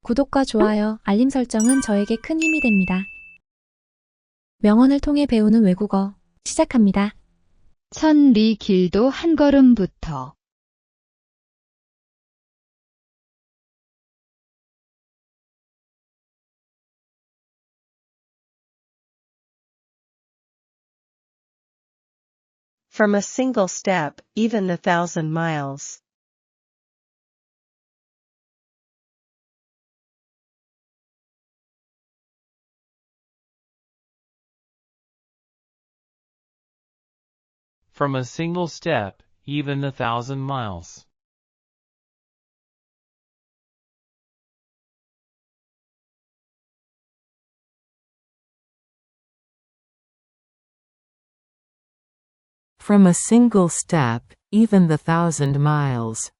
구독과 좋아요, 알림 설정은 저에게 큰 힘이 됩니다. 명언을 통해 배우는 외국어 시작합니다. 천리 길도 한 걸음부터. From a single step, even the 1,000 miles. From a single step, even 1,000 miles. From a single step, even the 1,000 miles.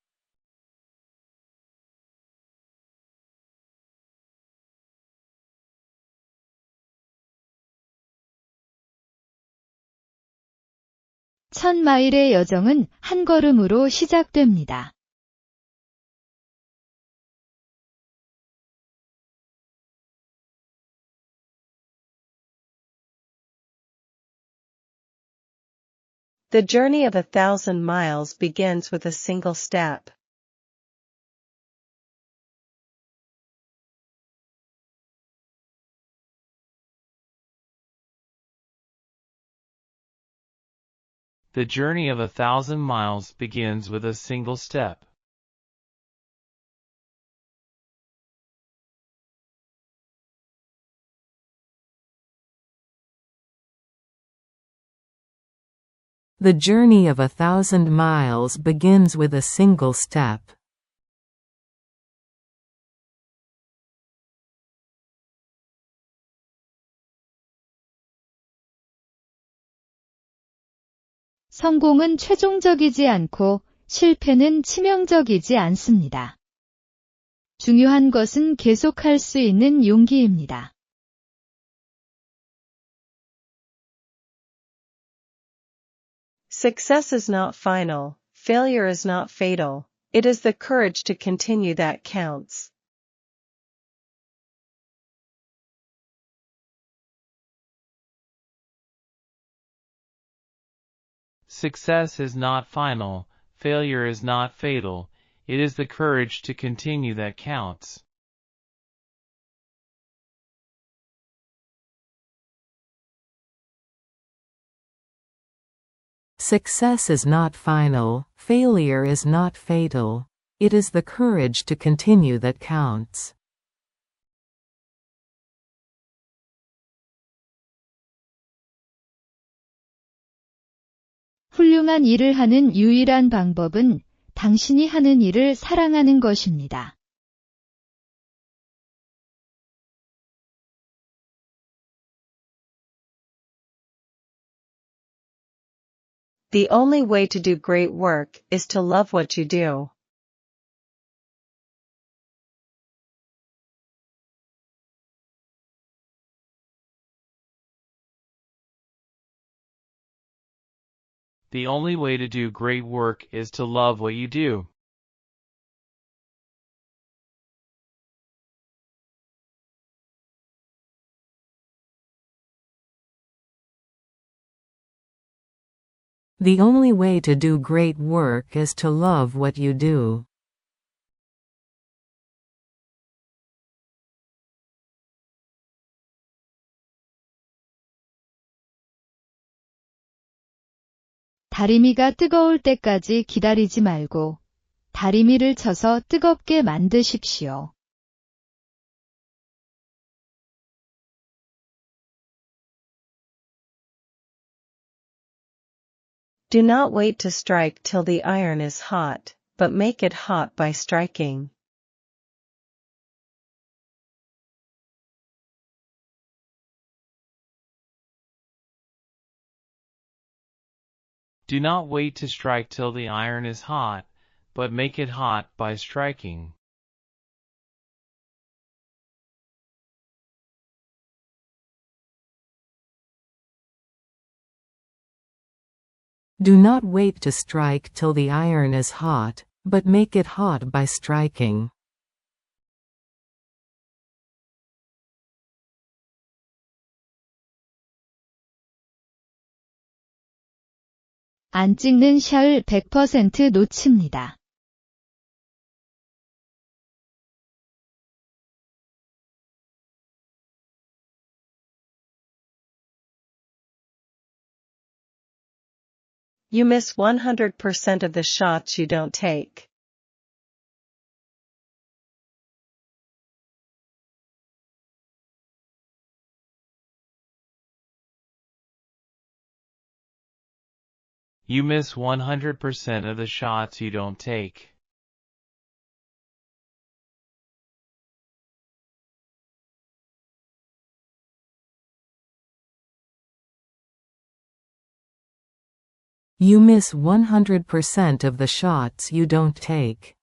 천 마일의 여정은 한 걸음으로 시작됩니다. The journey of 1,000 miles begins with a single step. The journey of 1,000 miles begins with a single step. The journey of 1,000 miles begins with a single step. 성공은 최종적이지 않고 실패는 치명적이지 않습니다. 중요한 것은 계속할 수 있는 용기입니다. Success is not final, failure is not fatal, it is the courage to continue that counts. Success is not final, failure is not fatal, it is the courage to continue that counts. Success is not final, failure is not fatal. It is the courage to continue that counts. 훌륭한 일을 하는 유일한 방법은 당신이 하는 일을 사랑하는 것입니다. The only way to do great work is to love what you do. The only way to do great work is to love what you do. The only way to do great work is to love what you do. 다리미가 뜨거울 때까지 기다리지 말고 다리미를 쳐서 뜨겁게 만드십시오. Do not wait to strike till the iron is hot, but make it hot by striking. Do not wait to strike till the iron is hot, but make it hot by striking. Do not wait to strike till the iron is hot, but make it hot by striking. 안 찍는 샷을 100% 놓칩니다. You miss 100% of the shots you don't take. You miss 100% of the shots you don't take. You miss 100% of the shots you don't take.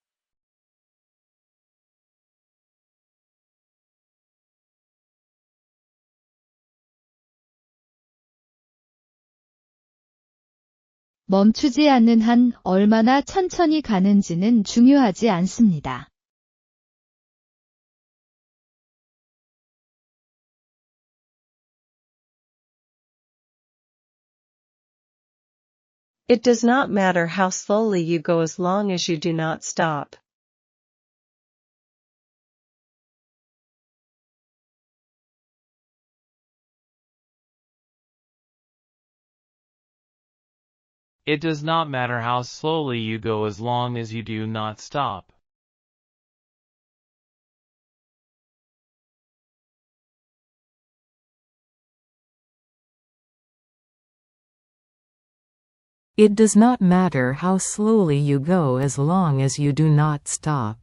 멈추지 않는 한 얼마나 천천히 가는지는 중요하지 않습니다. It does not matter how slowly you go as long as you do not stop. It does not matter how slowly you go as long as you do not stop. It does not matter how slowly you go as long as you do not stop.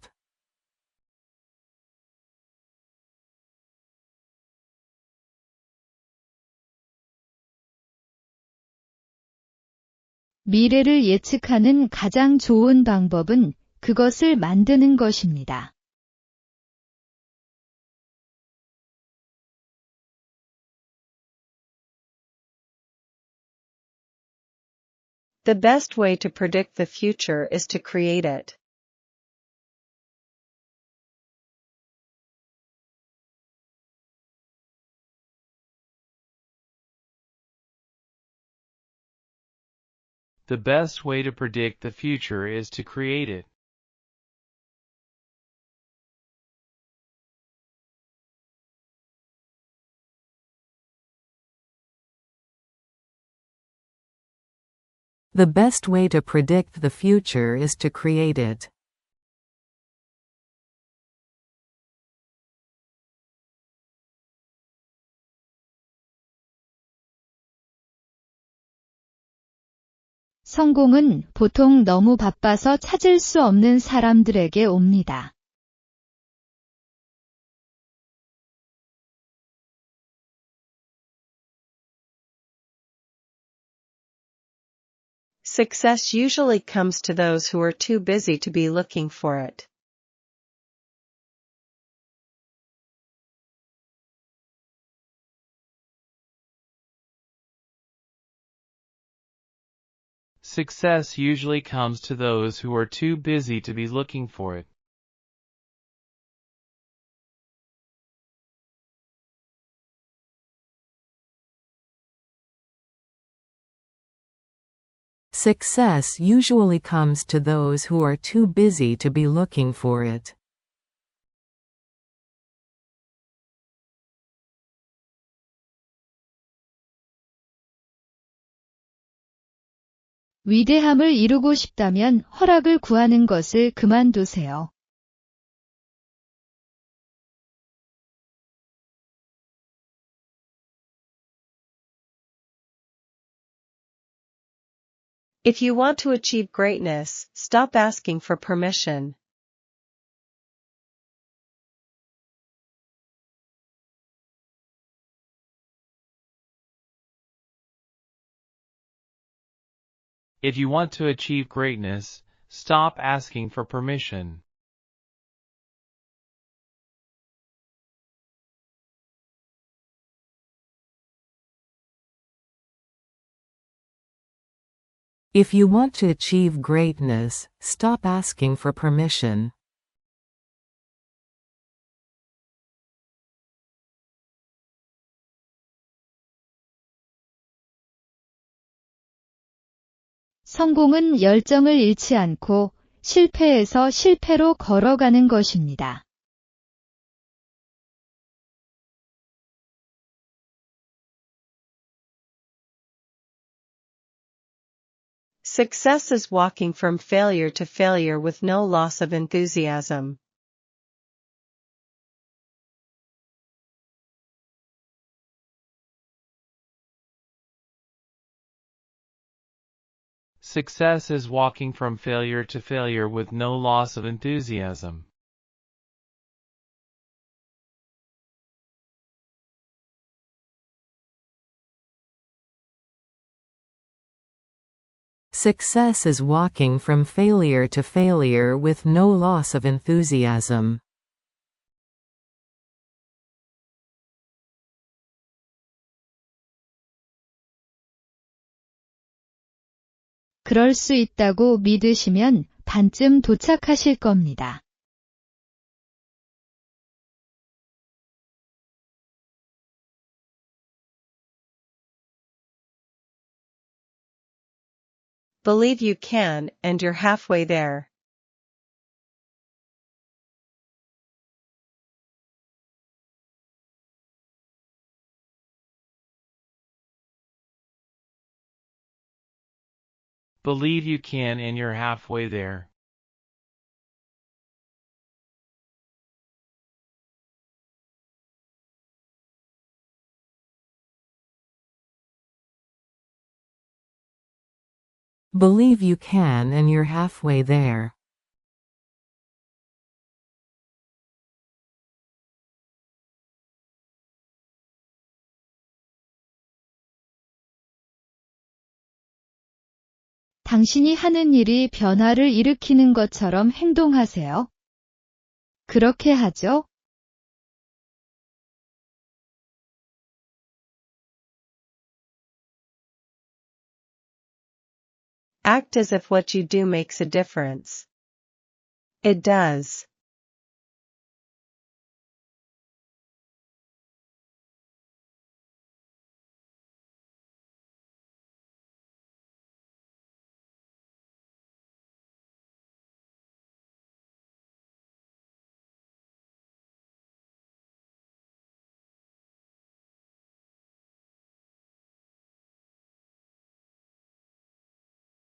미래를 예측하는 가장 좋은 방법은 그것을 만드는 것입니다. The best way to predict the future is to create it. The best way to predict the future is to create it. The best way to predict the future is to create it. 성공은 보통 너무 바빠서 찾을 수 없는 사람들에게 옵니다. Success usually comes to those who are too busy to be looking for it. Success usually comes to those who are too busy to be looking for it. Success usually comes to those who are too busy to be looking for it. 위대함을 이루고 싶다면 허락을 구하는 것을 그만두세요. If you want to achieve greatness, stop asking for permission. If you want to achieve greatness, stop asking for permission. If you want to achieve greatness, stop asking for permission. 성공은 열정을 잃지 않고 실패에서 실패로 걸어가는 것입니다. Success is walking from failure to failure with no loss of enthusiasm. Success is walking from failure to failure with no loss of enthusiasm. Success is walking from failure to failure with no loss of enthusiasm. 그럴 수 있다고 믿으시면 반쯤 도착하실 겁니다. Believe you can, and you're halfway there. Believe you can and you're halfway there. Believe you can and you're halfway there. 당신이 하는 일이 변화를 일으키는 것처럼 행동하세요. 그렇게 하죠? Act as if what you do makes a difference. It does.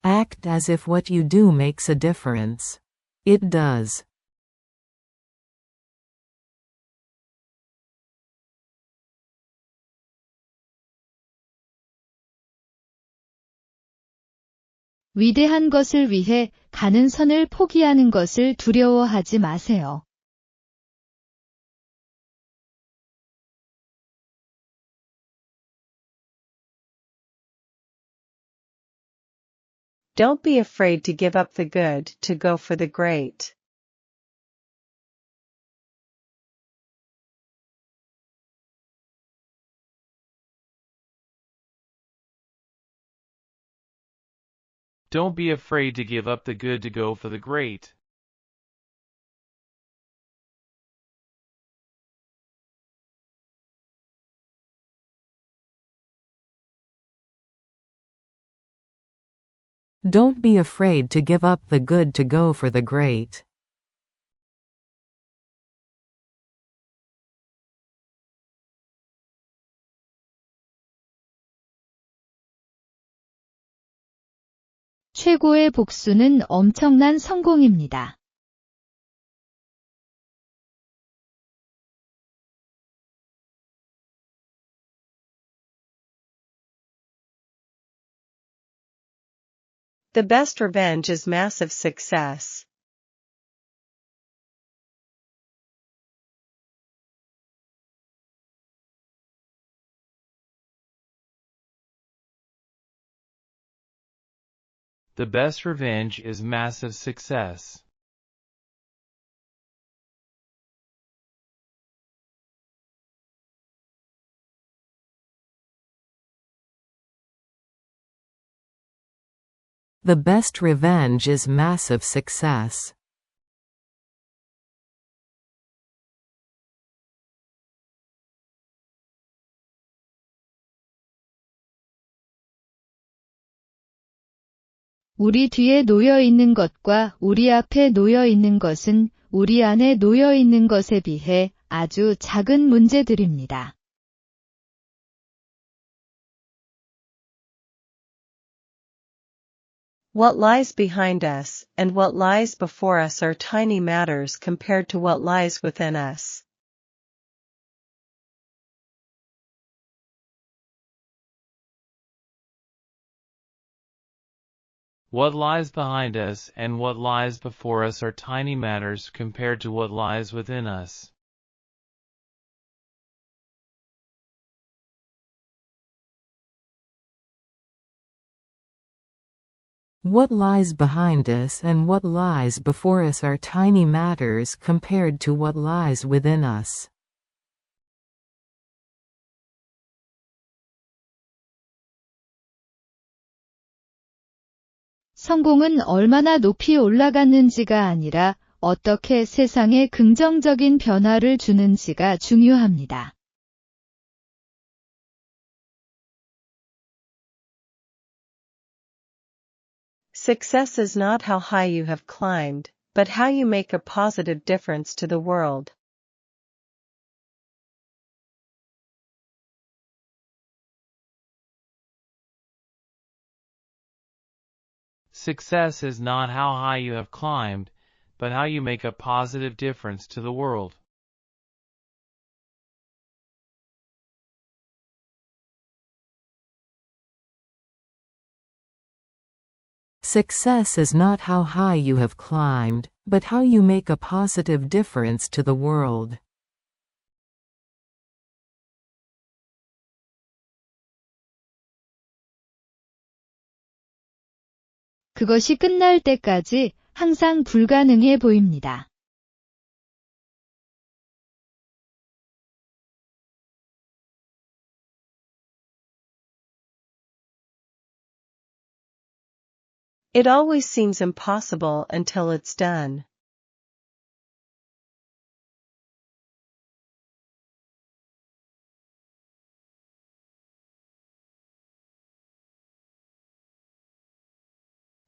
Act as if what you do makes a difference. It does. 위대한 것을 위해 가는 선을 포기하는 것을 두려워하지 마세요. Don't be afraid to give up the good to go for the great. Don't be afraid to give up the good to go for the great. Don't be afraid to give up the good to go for the great. 최고의 복수는 엄청난 성공입니다. The best revenge is massive success. The best revenge is massive success. The best revenge is massive success. 우리 뒤에 놓여 있는 것과 우리 앞에 놓여 있는 것은 우리 안에 놓여 있는 것에 비해 아주 작은 문제들입니다. What lies behind us and what lies before us are tiny matters compared to what lies within us. What lies behind us and what lies before us are tiny matters compared to what lies within us. What lies behind us and what lies before us are tiny matters compared to what lies within us. 성공은 얼마나 높이 올라갔는지가 아니라 어떻게 세상에 긍정적인 변화를 주는지가 중요합니다. Success is not how high you have climbed, but how you make a positive difference to the world. Success is not how high you have climbed, but how you make a positive difference to the world. Success is not how high you have climbed, but how you make a positive difference to the world. 그것이 끝날 때까지 항상 불가능해 보입니다. It always seems impossible until it's done.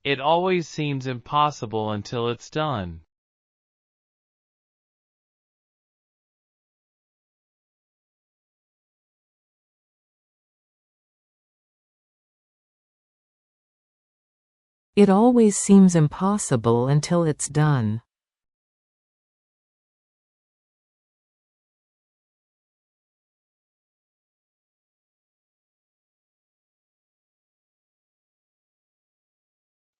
It always seems impossible until it's done. It always seems impossible until it's done.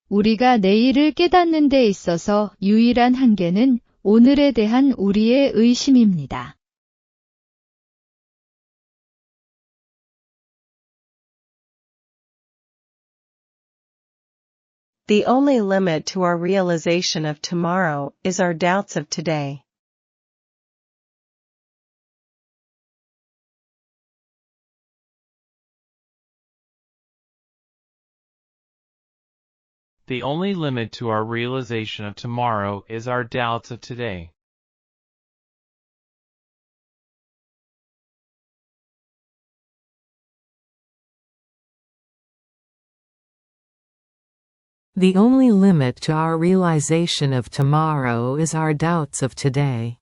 우리가 내일을 깨닫는 데 있어서 유일한 한계는 오늘에 대한 우리의 의심입니다. The only limit to our realization of tomorrow is our doubts of today. The only limit to our realization of tomorrow is our doubts of today. The only limit to our realization of tomorrow is our doubts of today.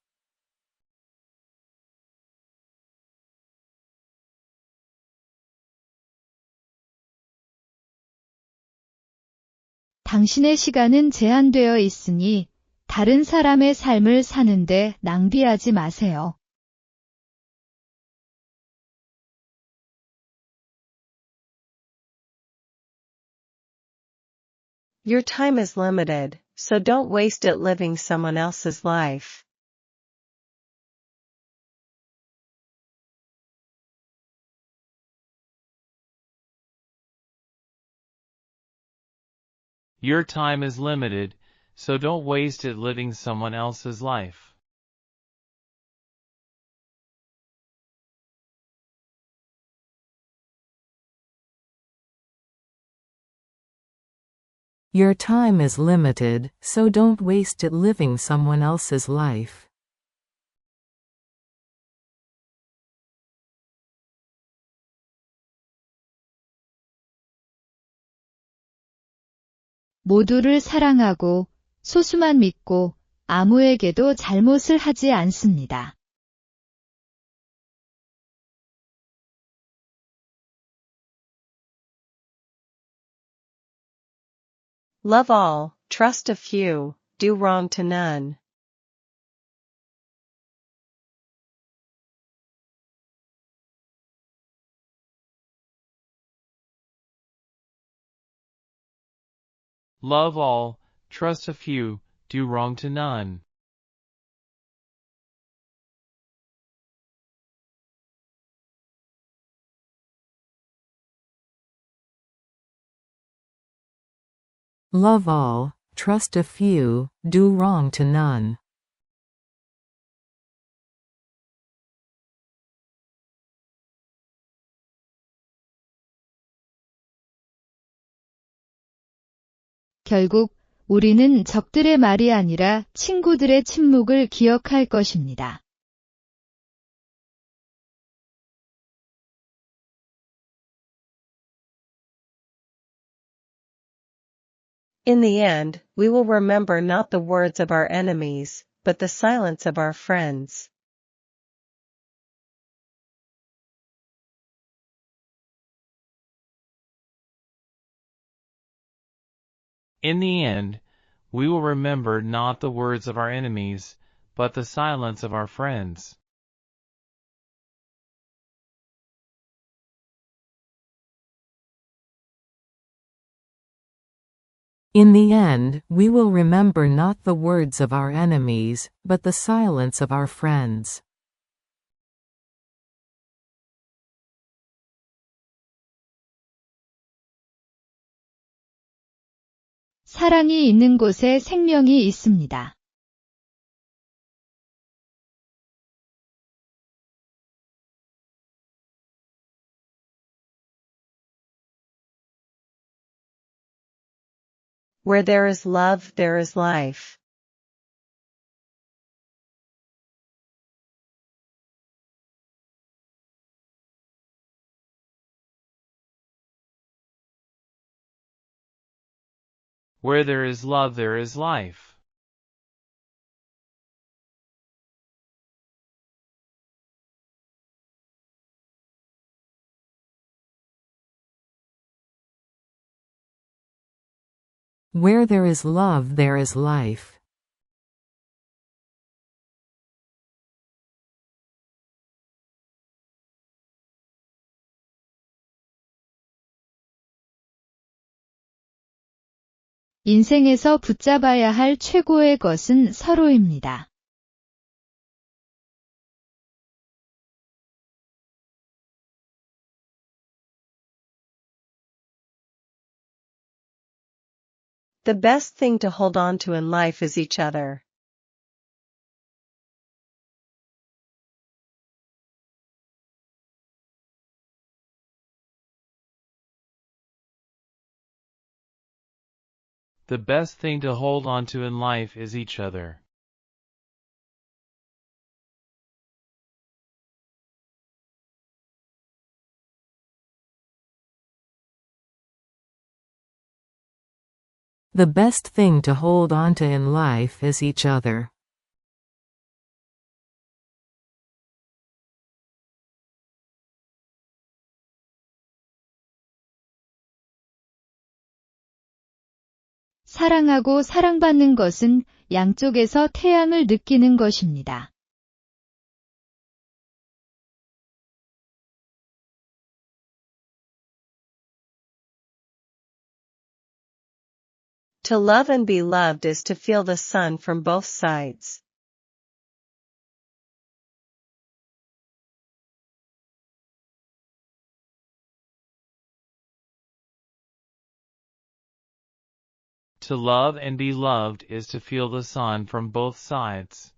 당신의 시간은 제한되어 있으니 다른 사람의 삶을 사는데 낭비하지 마세요. Your time is limited, so don't waste it living someone else's life. Your time is limited, so don't waste it living someone else's life. Your time is limited, so don't waste it living someone else's life. 모두를 사랑하고 소수만 믿고 아무에게도 잘못을 하지 않습니다. Love all, trust a few, do wrong to none. Love all, trust a few, do wrong to none. Love all, trust a few, do wrong to none. 결국 우리는 적들의 말이 아니라 친구들의 침묵을 기억할 것입니다. In the end, we will remember not the words of our enemies, but the silence of our friends. In the end, we will remember not the words of our enemies, but the silence of our friends. In the end, we will remember not the words of our enemies, but the silence of our friends. 사랑이 있는 곳에 생명이 있습니다. Where there is love, there is life. Where there is love, there is life. Where there is love, there is life. 인생에서 붙잡아야 할 최고의 것은 서로입니다. The best thing to hold on to in life is each other. The best thing to hold on to in life is each other. The best thing to hold on to in life is each other. 사랑하고 사랑받는 것은 양쪽에서 태양을 느끼는 것입니다. To love and be loved is to feel the sun from both sides. To love and be loved is to feel the sun from both sides.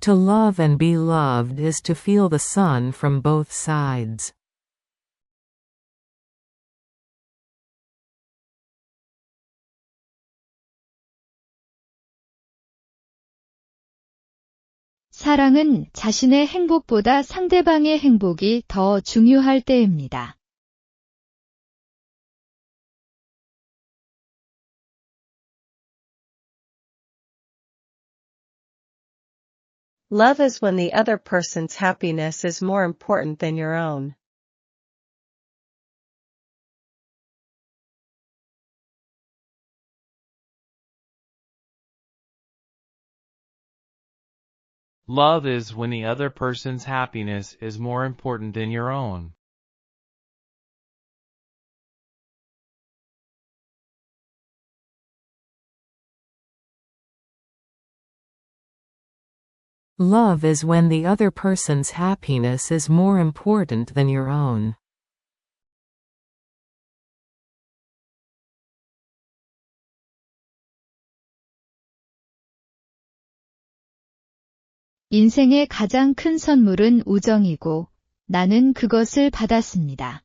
To love and be loved is to feel the sun from both sides. 사랑은 자신의 행복보다 상대방의 행복이 더 중요할 때입니다. Love is when the other person's happiness is more important than your own. Love is when the other person's happiness is more important than your own. Love is when the other person's happiness is more important than your own. 인생의 가장 큰 선물은 우정이고, 나는 그것을 받았습니다.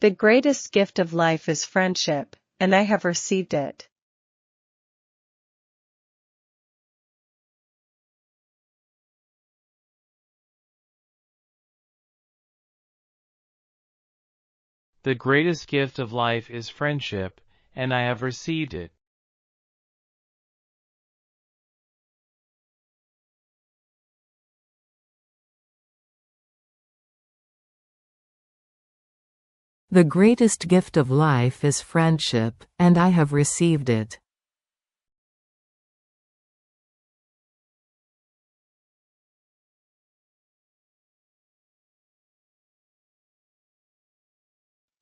The greatest gift of life is friendship, and I have received it. The greatest gift of life is friendship, and I have received it. The greatest gift of life is friendship, and I have received it.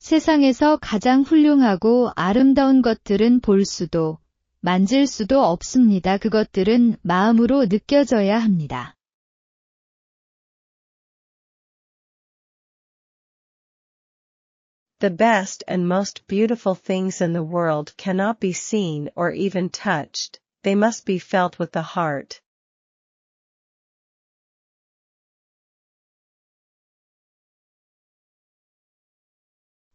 세상에서 가장 훌륭하고 아름다운 것들은 볼 수도, 만질 수도 없습니다. 그것들은 마음으로 느껴져야 합니다. The best and most beautiful things in the world cannot be seen or even touched, they must be felt with the heart.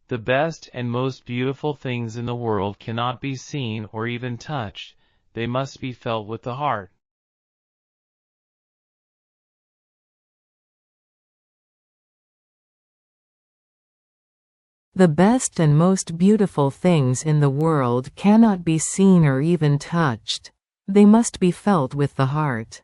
The best and most beautiful things in the world cannot be seen or even touched, they must be felt with the heart. The best and most beautiful things in the world cannot be seen or even touched. They must be felt with the heart.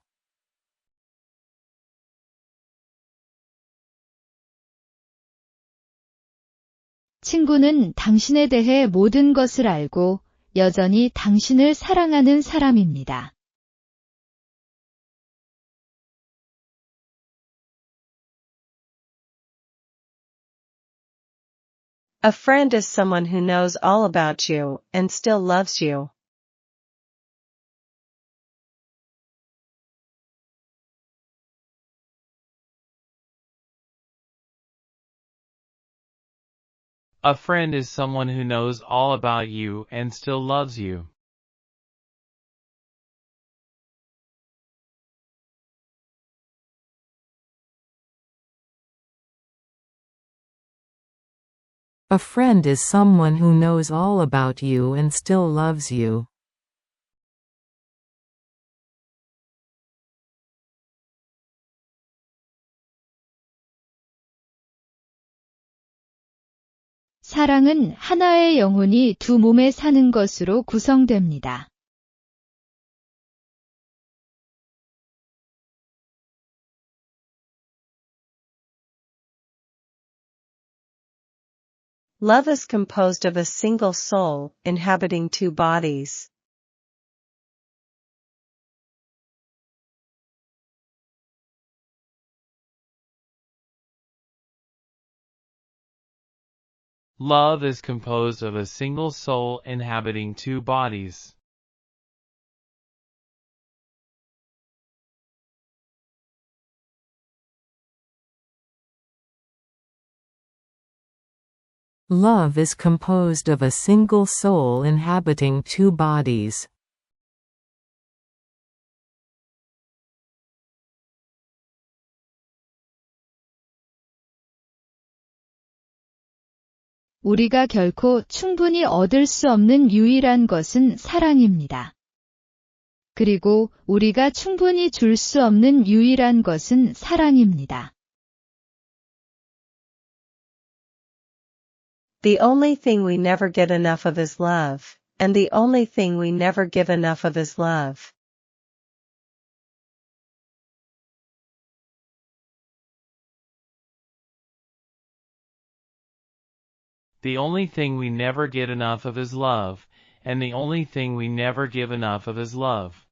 친구는 당신에 대해 모든 것을 알고 여전히 당신을 사랑하는 사람입니다. A friend is someone who knows all about you and still loves you. A friend is someone who knows all about you and still loves you. A friend is someone who knows all about you and still loves you. 사랑은 하나의 영혼이 두 몸에 사는 것으로 구성됩니다. Love is composed of a single soul, inhabiting two bodies. Love is composed of a single soul inhabiting two bodies. Love is composed of a single soul inhabiting two bodies. 우리가 결코 충분히 얻을 수 없는 유일한 것은 사랑입니다. 그리고 우리가 충분히 줄 수 없는 유일한 것은 사랑입니다. The only thing we never get enough of is love, and the only thing we never give enough of is love. The only thing we never get enough of is love, and the only thing we never give enough of is love.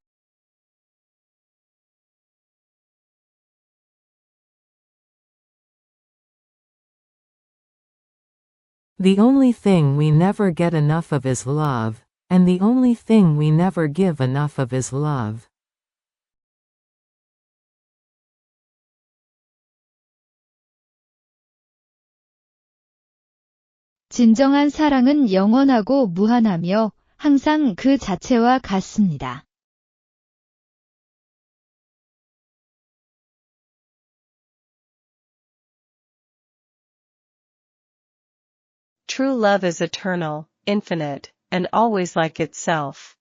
The only thing we never get enough of is love, and the only thing we never give enough of is love. 진정한 사랑은 영원하고 무한하며 항상 그 자체와 같습니다. True love is eternal, infinite, and always like itself.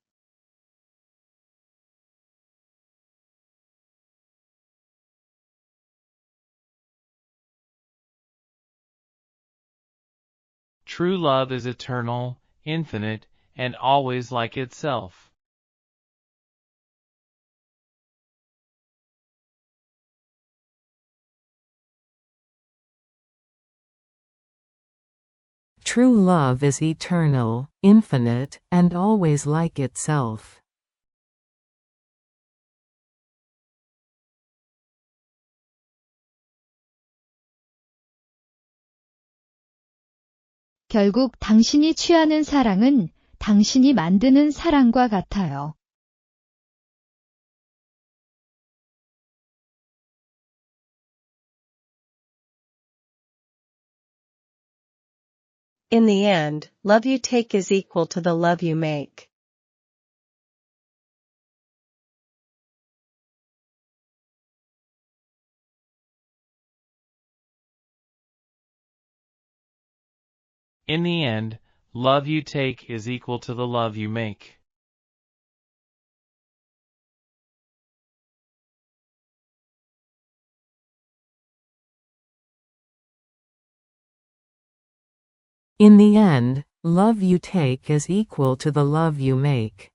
True love is eternal, infinite, and always like itself. True love is eternal, infinite, and always like itself. 결국 당신이 취하는 사랑은 당신이 만드는 사랑과 같아요. In the end, love you take is equal to the love you make. In the end, love you take is equal to the love you make. In the end, love you take is equal to the love you make.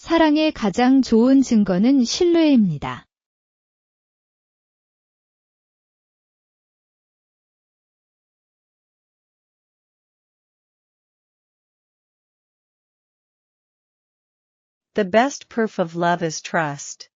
사랑의 가장 좋은 증거는 신뢰입니다. The best proof of love is trust.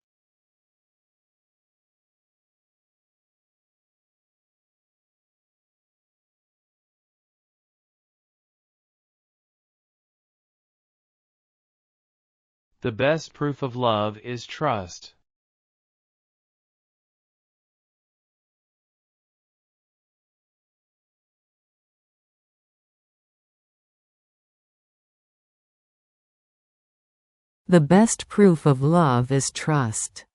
The best proof of love is trust. The best proof of love is trust.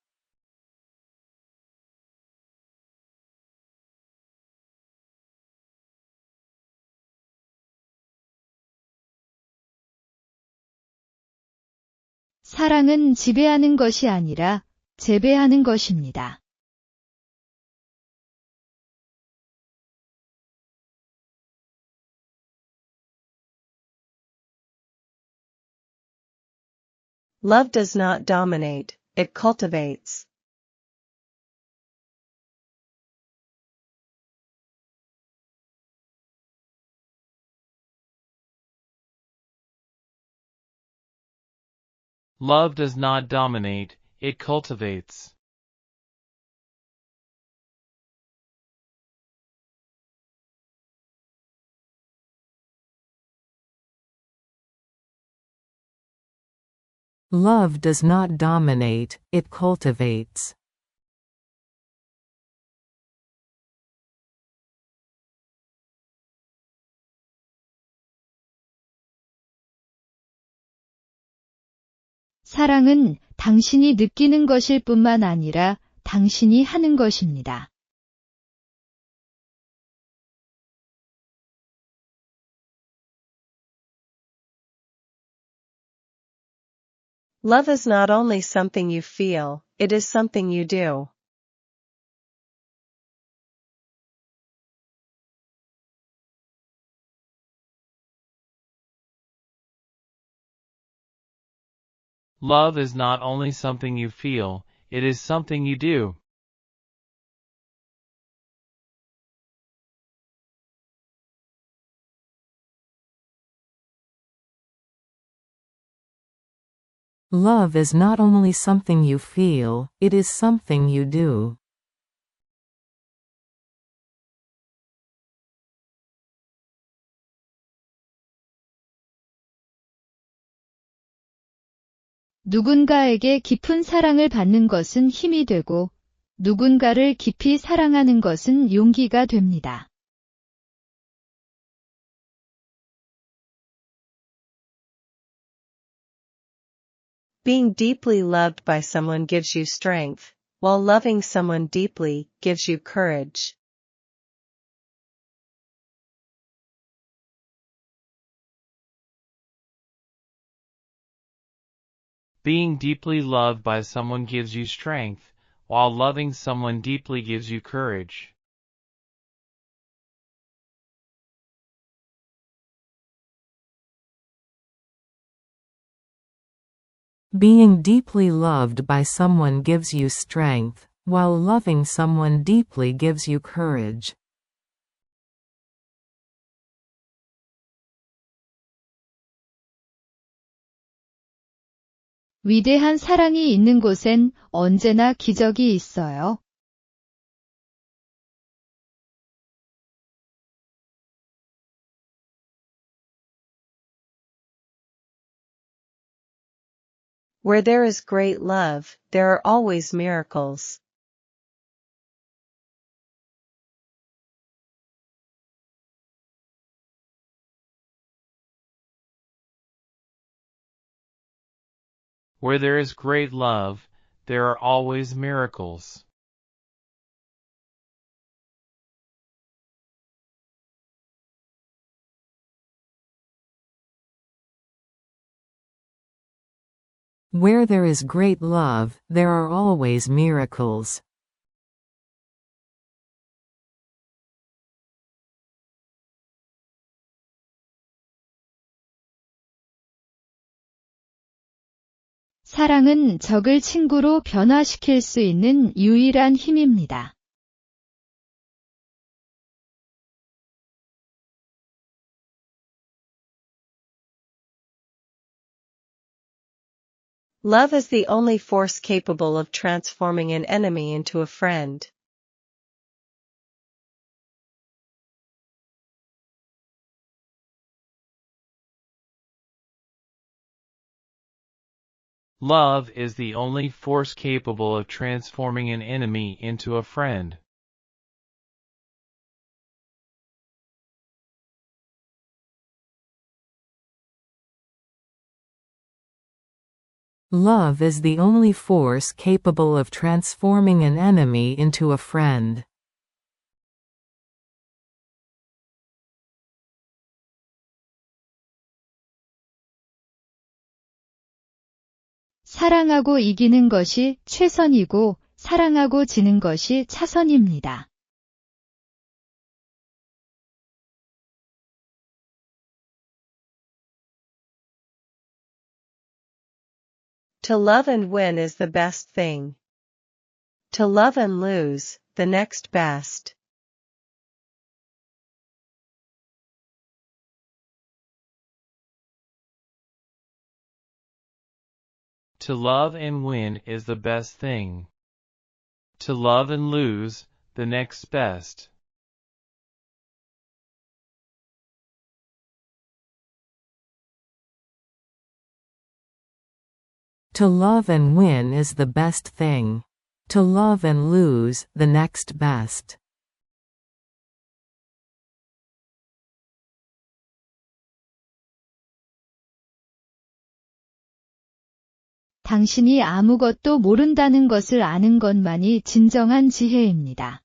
사랑은 지배하는 것이 아니라 재배하는 것입니다. Love does not dominate, it cultivates. Love does not dominate, it cultivates. Love does not dominate, it cultivates. 사랑은 당신이 느끼는 것일 뿐만 아니라 당신이 하는 것입니다. Love is not only something you feel, it is something you do. Love is not only something you feel, it is something you do. Love is not only something you feel, it is something you do. 누군가에게 깊은 사랑을 받는 것은 힘이 되고, 누군가를 깊이 사랑하는 것은 용기가 됩니다. Being deeply loved by someone gives you strength, while loving someone deeply gives you courage. Being deeply loved by someone gives you strength, while loving someone deeply gives you courage. Being deeply loved by someone gives you strength, while loving someone deeply gives you courage. 위대한 사랑이 있는 곳엔 언제나 기적이 있어요. Where there is great love, there are always miracles. Where there is great love, there are always miracles. Where there is great love, there are always miracles. 사랑은 적을 친구로 변화시킬 수 있는 유일한 힘입니다. Love is the only force capable of transforming an enemy into a friend. Love is the only force capable of transforming an enemy into a friend. Love is the only force capable of transforming an enemy into a friend. 사랑하고 이기는 것이 최선이고 사랑하고 지는 것이 차선입니다. To love and win is the best thing. To love and lose, the next best. To love and win is the best thing. To love and lose, the next best. To love and win is the best thing. To love and lose, the next best. 당신이 아무것도 모른다는 것을 아는 것만이 진정한 지혜입니다.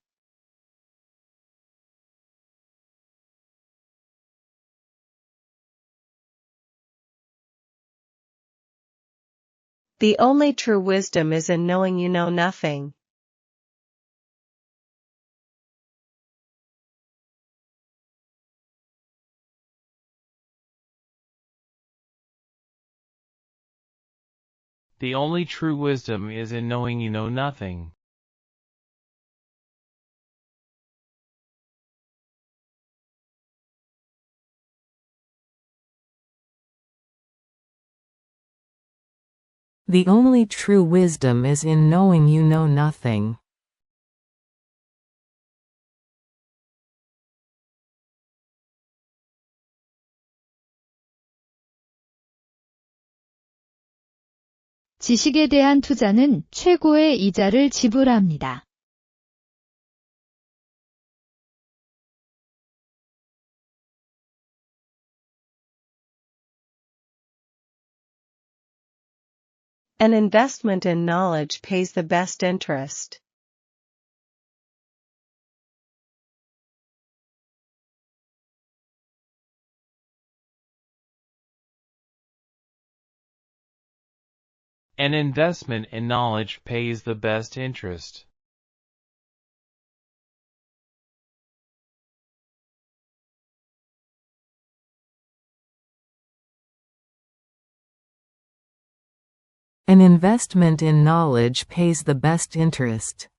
The only true wisdom is in knowing you know nothing. The only true wisdom is in knowing you know nothing. The only true wisdom is in knowing you know nothing. 지식에 대한 투자는 최고의 이자를 지불합니다. An investment in knowledge pays the best interest. An investment in knowledge pays the best interest. An investment in knowledge pays the best interest.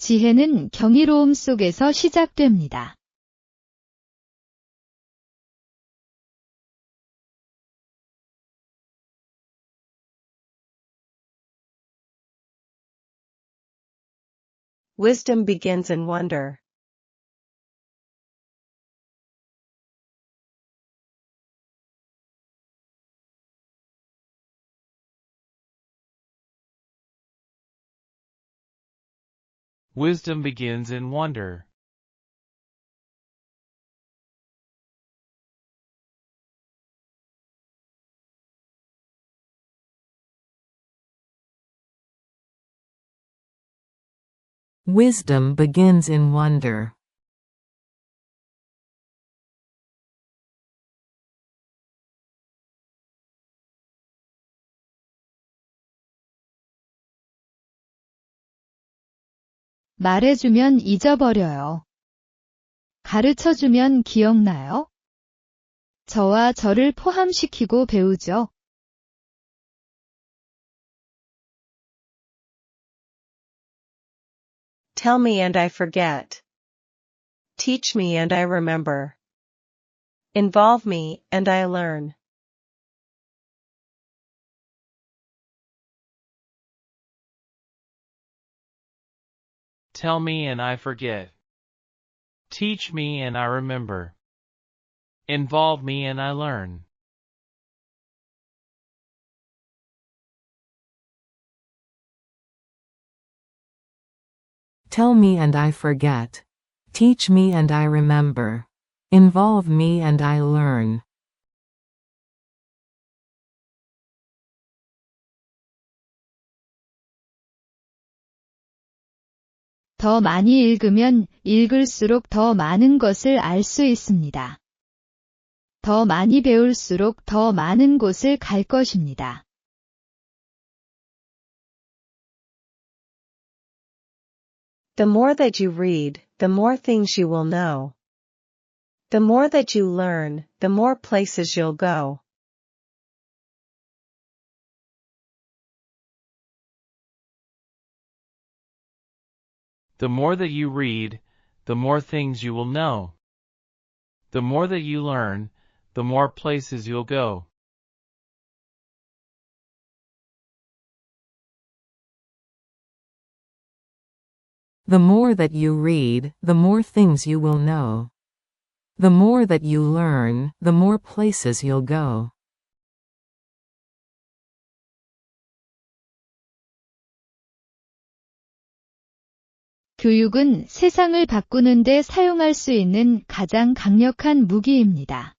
지혜는 경이로움 속에서 시작됩니다. Wisdom begins in wonder. Wisdom begins in wonder. Wisdom begins in wonder. 말해주면 잊어버려요. 가르쳐주면 기억나요? 저와 저를 포함시키고 배우죠. Tell me and I forget. Teach me and I remember. Involve me and I learn. Tell me and I forget. Teach me and I remember. Involve me and I learn. Tell me and I forget. Teach me and I remember. Involve me and I learn. 더 많이 읽으면 읽을수록 더 많은 것을 알 수 있습니다. 더 많이 배울수록 더 많은 곳을 갈 것입니다. The more that you read, the more things you will know. The more that you learn, the more places you'll go. The more that you read, the more things you will know. The more that you learn, the more places you'll go. The more that you read, the more things you will know. The more that you learn, the more places you'll go. 교육은 세상을 바꾸는 데 사용할 수 있는 가장 강력한 무기입니다.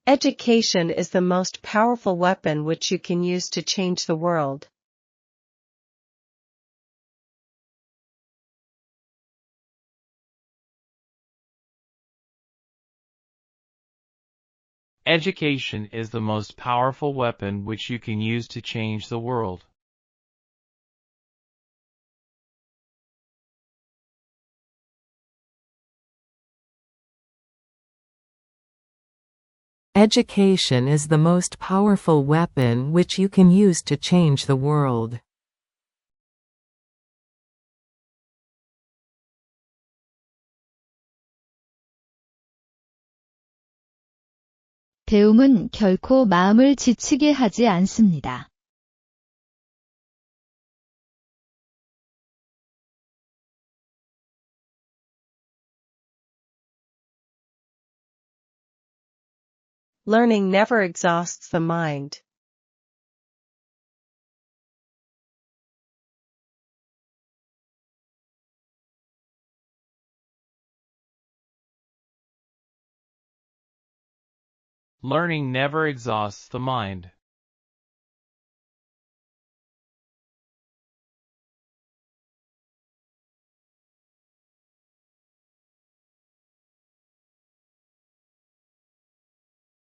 Education is the most powerful weapon which you can use to change the world. Education is the most powerful weapon which you can use to change the world. Education is the most powerful weapon which you can use to change the world. 배움은 결코 마음을 지치게 하지 않습니다. Learning never exhausts the mind. Learning never exhausts the mind.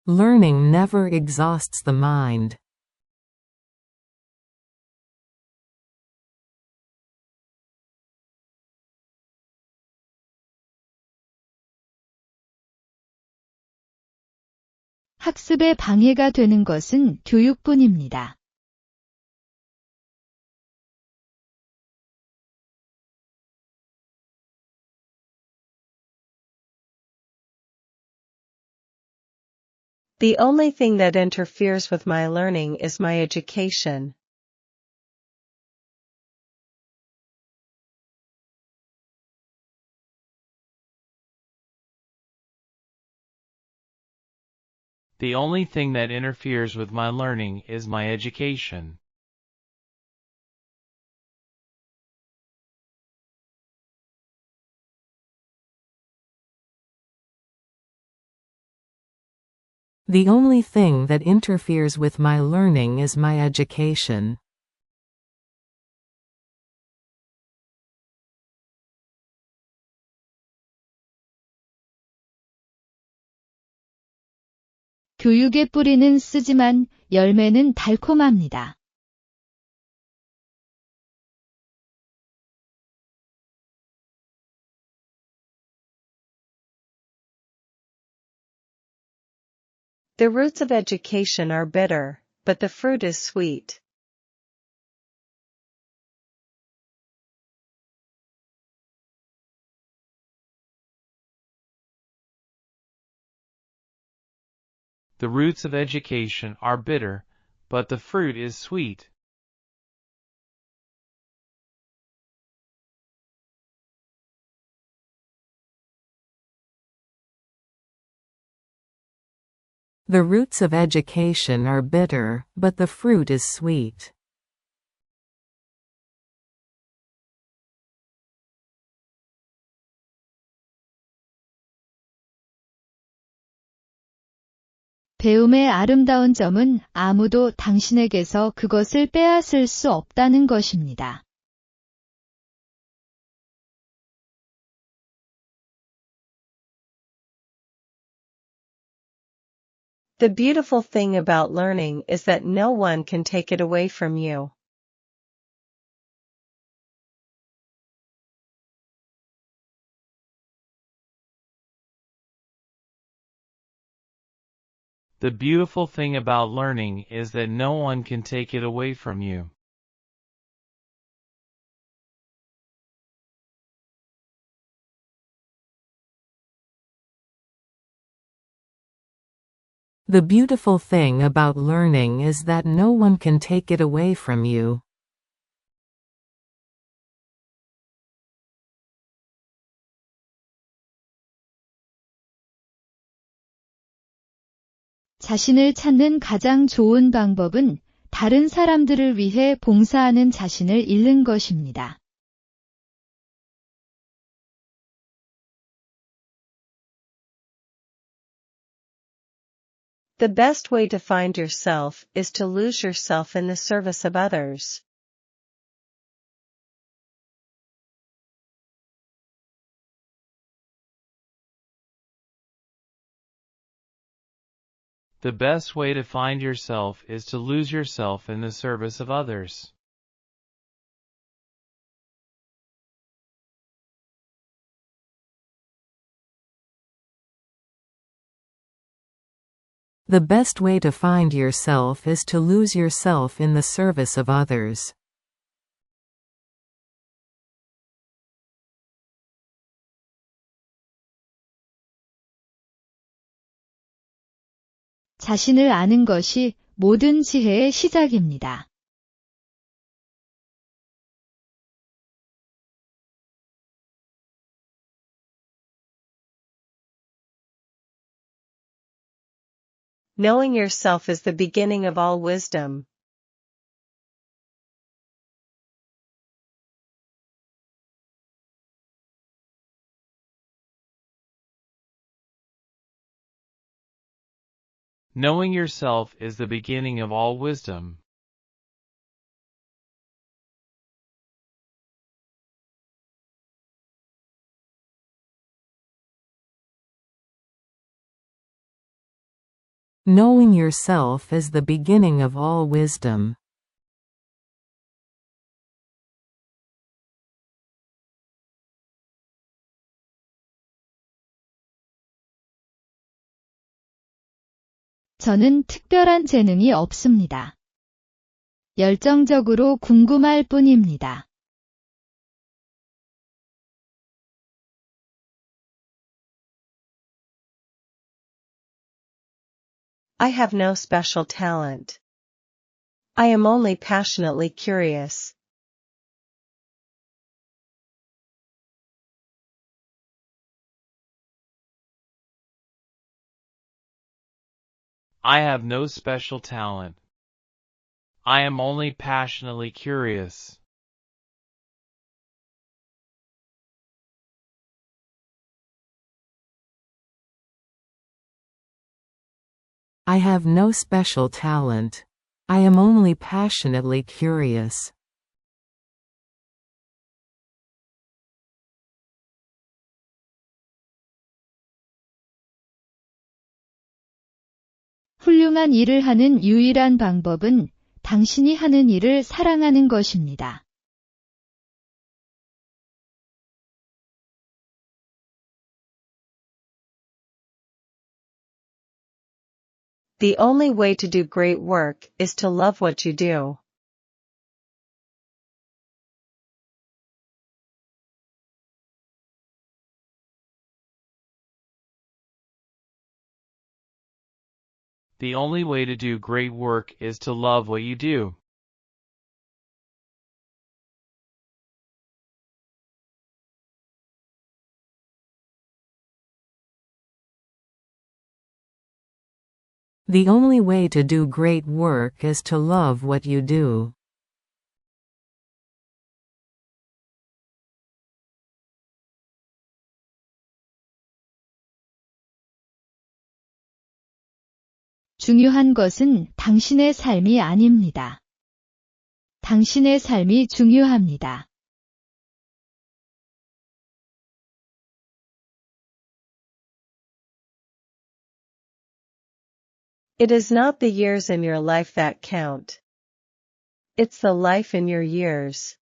Learning never exhausts the mind. 학습에 방해가 되는 것은 교육뿐입니다. The only thing that interferes with my learning is my education. The only thing that interferes with my learning is my education. The only thing that interferes with my learning is my education. 교육의 뿌리는 쓰지만 열매는 달콤합니다. The roots of education are bitter, but the fruit is sweet. The roots of education are bitter, but the fruit is sweet. The roots of education are bitter, but the fruit is sweet. 배움의 아름다운 점은 아무도 당신에게서 그것을 빼앗을 수 없다는 것입니다. The beautiful thing about learning is that no one can take it away from you. The beautiful thing about learning is that no one can take it away from you. The beautiful thing about learning is that no one can take it away from you. 자신을 찾는 가장 좋은 방법은 다른 사람들을 위해 봉사하는 자신을 잃는 것입니다. The best way to find yourself is to lose yourself in the service of others. The best way to find yourself is to lose yourself in the service of others. The best way to find yourself is to lose yourself in the service of others. 자신을 아는 것이 모든 지혜의 시작입니다. Knowing yourself is the beginning of all wisdom. Knowing yourself is the beginning of all wisdom. Knowing yourself is the beginning of all wisdom. 저는 특별한 재능이 없습니다. 열정적으로 궁금할 뿐입니다. I have no special talent. I am only passionately curious. I have no special talent. I am only passionately curious. I have no special talent. I am only passionately curious. 훌륭한 일을 하는 유일한 방법은 당신이 하는 일을 사랑하는 것입니다. The only way to do great work is to love what you do. The only way to do great work is to love what you do. The only way to do great work is to love what you do. 중요한 것은 당신의 삶이 아닙니다. 당신의 삶이 중요합니다. It is not the years in your life that count. It's the life in your years.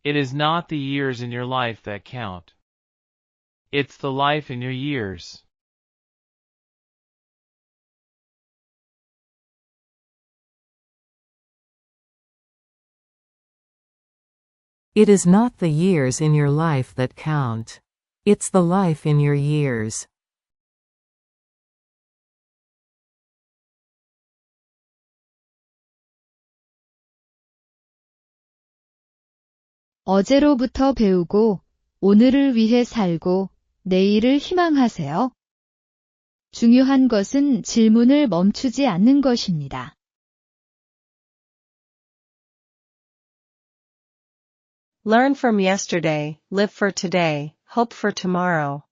It is not the years in your life that count. It's the life in your years. It is not the years in your life that count. It's the life in your years. 어제로부터 배우고 오늘을 위해 살고 내일을 희망하세요. 중요한 것은 질문을 멈추지 않는 것입니다. Learn from yesterday, live for today, hope for tomorrow.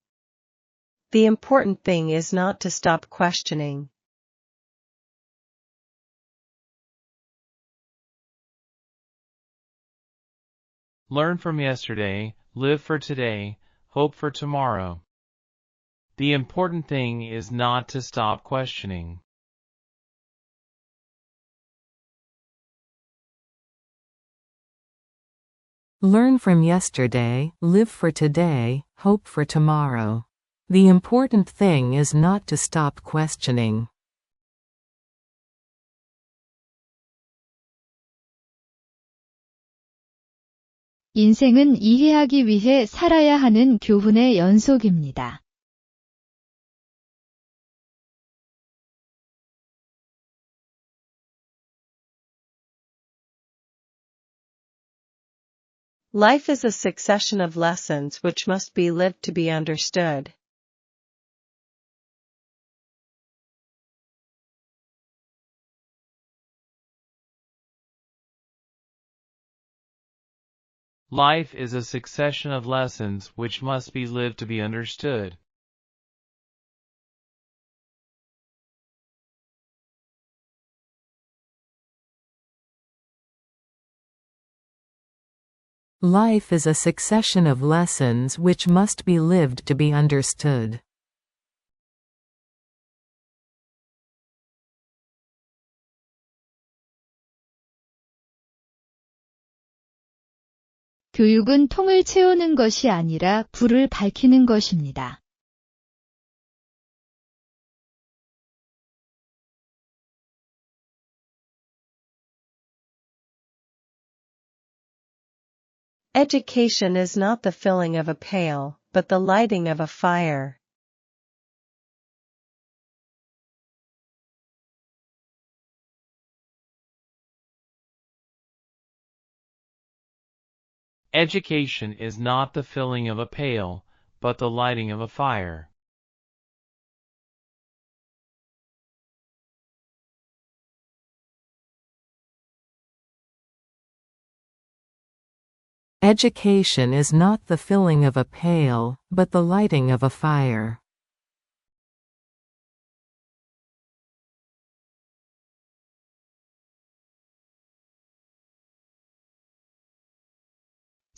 The important thing is not to stop questioning. Learn from yesterday, live for today, hope for tomorrow. The important thing is not to stop questioning. Learn from yesterday, live for today, hope for tomorrow. The important thing is not to stop questioning. 인생은 이해하기 위해 살아야 하는 교훈의 연속입니다. Life is a succession of lessons which must be lived to be understood. Life is a succession of lessons which must be lived to be understood. Life is a succession of lessons which must be lived to be understood. 교육은 통을 채우는 것이 아니라 불을 밝히는 것입니다. Education is not the filling of a pail, but the lighting of a fire. Education is not the filling of a pail, but the lighting of a fire. Education is not the filling of a pail, but the lighting of a fire.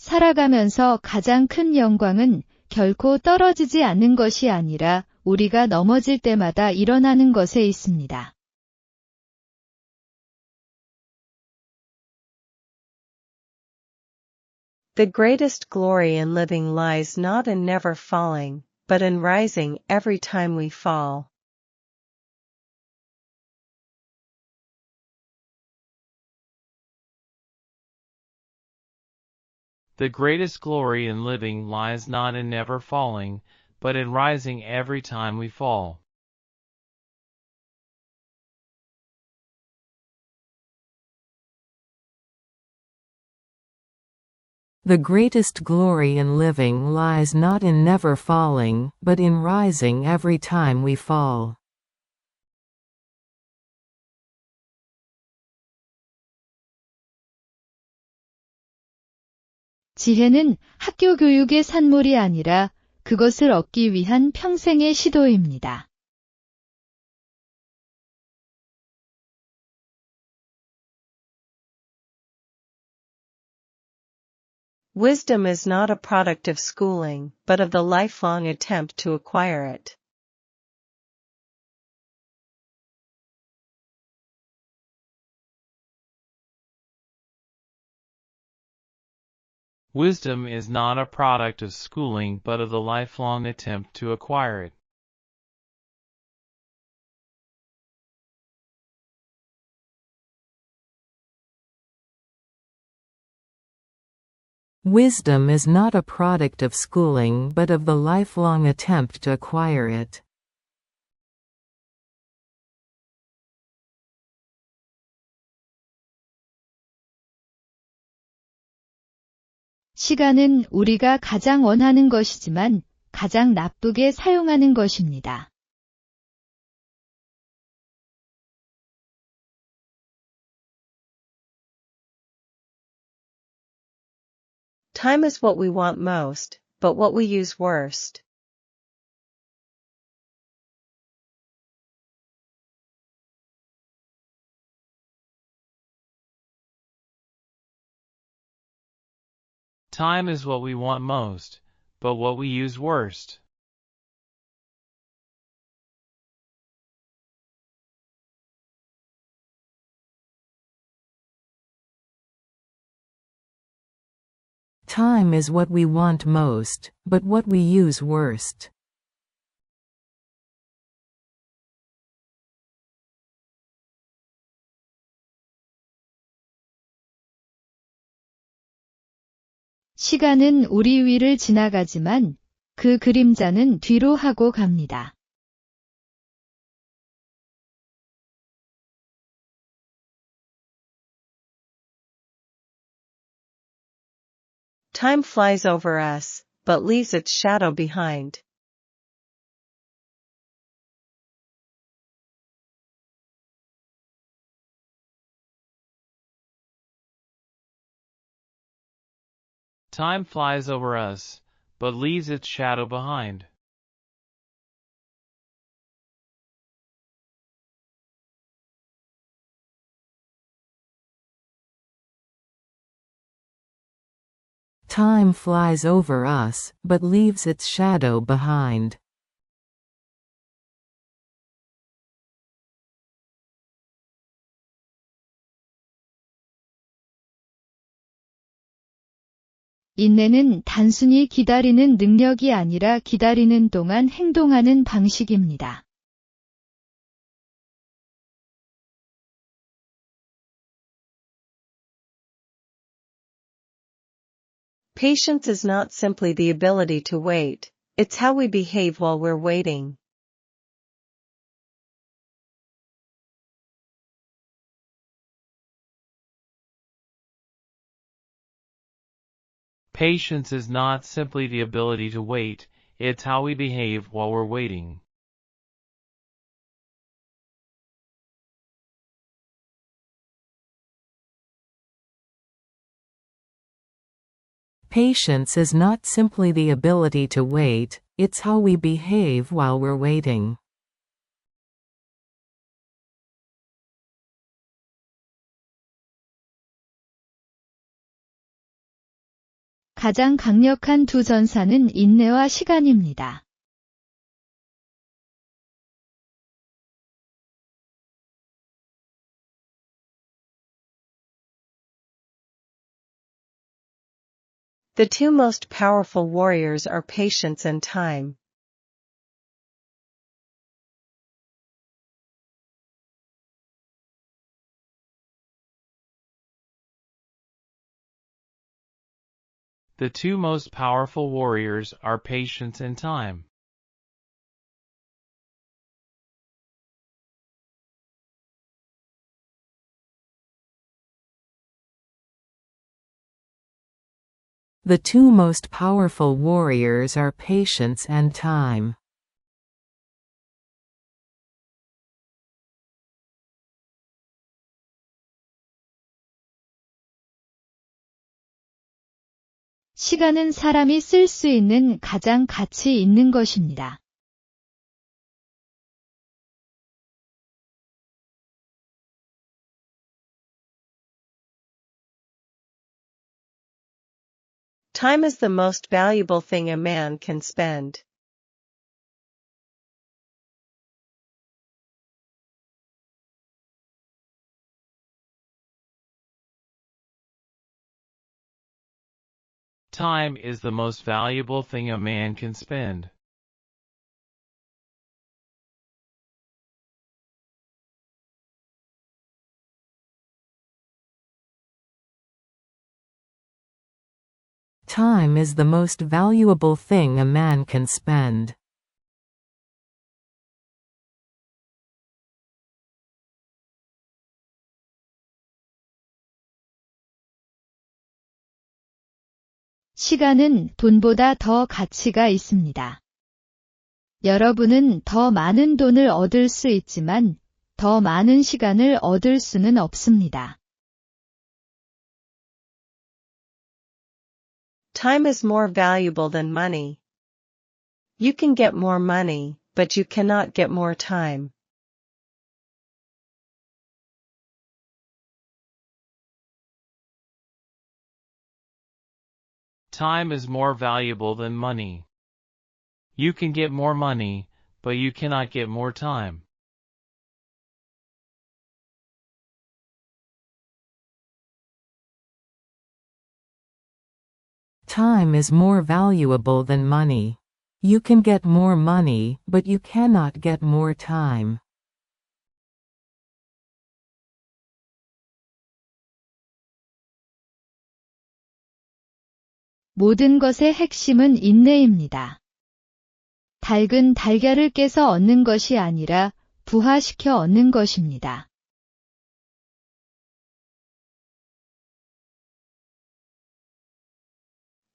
살아가면서 가장 큰 영광은 결코 떨어지지 않는 것이 아니라 우리가 넘어질 때마다 일어나는 것에 있습니다. The greatest glory in living lies not in never falling, but in rising every time we fall. The greatest glory in living lies not in never falling, but in rising every time we fall. The greatest glory in living lies not in never falling, but in rising every time we fall. 지혜는 학교 교육의 산물이 아니라 그것을 얻기 위한 평생의 시도입니다. Wisdom is not a product of schooling, but of the lifelong attempt to acquire it. Wisdom is not a product of schooling but of the lifelong attempt to acquire it. Wisdom is not a product of schooling but of the lifelong attempt to acquire it. 시간은 우리가 가장 원하는 것이지만 가장 나쁘게 사용하는 것입니다. Time is what we want most, but what we use worst. Time is what we want most, but what we use worst. Time is what we want most, but what we use worst. 시간은 우리 위를 지나가지만 그 그림자는 뒤로 하고 갑니다. Time flies over us, but leaves its shadow behind. Time flies over us, but leaves its shadow behind. Time flies over us, but leaves its shadow behind. 인내는 단순히 기다리는 능력이 아니라 기다리는 동안 행동하는 방식입니다. Patience is not simply the ability to wait, it's how we behave while we're waiting. Patience is not simply the ability to wait, it's how we behave while we're waiting. Patience is not simply the ability to wait, it's how we behave while we're waiting. 가장 강력한 두 전사는 인내와 시간입니다. The two most powerful warriors are patience and time. The two most powerful warriors are patience and time. The two most powerful warriors are patience and time. 시간은 사람이 쓸 수 있는 가장 가치 있는 것입니다. Time is the most valuable thing a man can spend. Time is the most valuable thing a man can spend. Time is the most valuable thing a man can spend. 시간은 돈보다 더 가치가 있습니다. 여러분은 더 많은 돈을 얻을 수 있지만 더 많은 시간을 얻을 수는 없습니다. Time is more valuable than money. You can get more money, but you cannot get more time. Time is more valuable than money. You can get more money, but you cannot get more time. Time is more valuable than money. You can get more money, but you cannot get more time. 모든 것의 핵심은 인내입니다. 닭은 달걀을 깨서 얻는 것이 아니라 부화시켜 얻는 것입니다.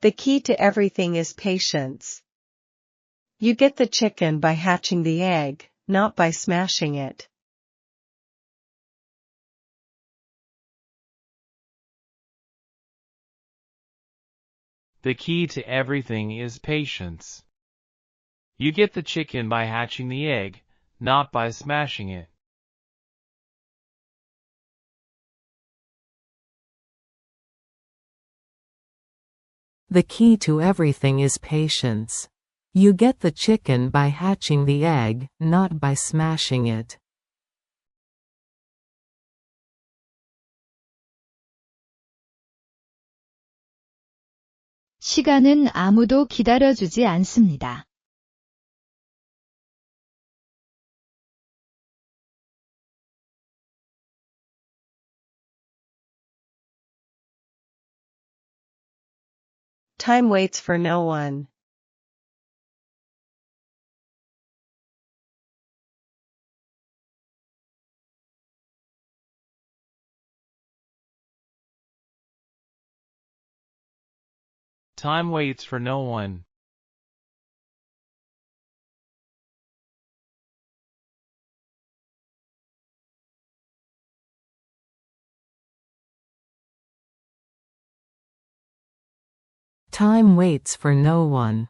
The key to everything is patience. You get the chicken by hatching the egg, not by smashing it. The key to everything is patience. You get the chicken by hatching the egg, not by smashing it. The key to everything is patience. You get the chicken by hatching the egg, not by smashing it. 시간은 아무도 기다려주지 않습니다. Time waits for no one. Time waits for no one. Time waits for no one.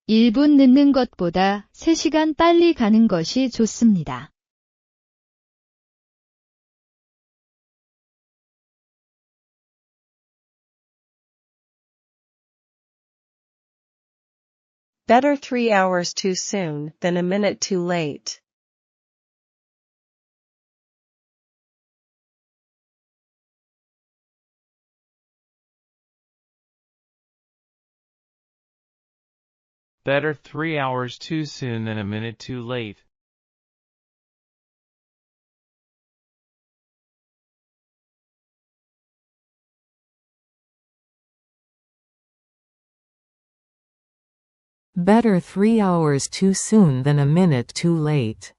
일 분 늦는 것보다 3시간 빨리 가는 것이 좋습니다. Better 3 hours too soon than a minute too late. Better 3 hours too soon than a minute too late. Better 3 hours too soon than a minute too late.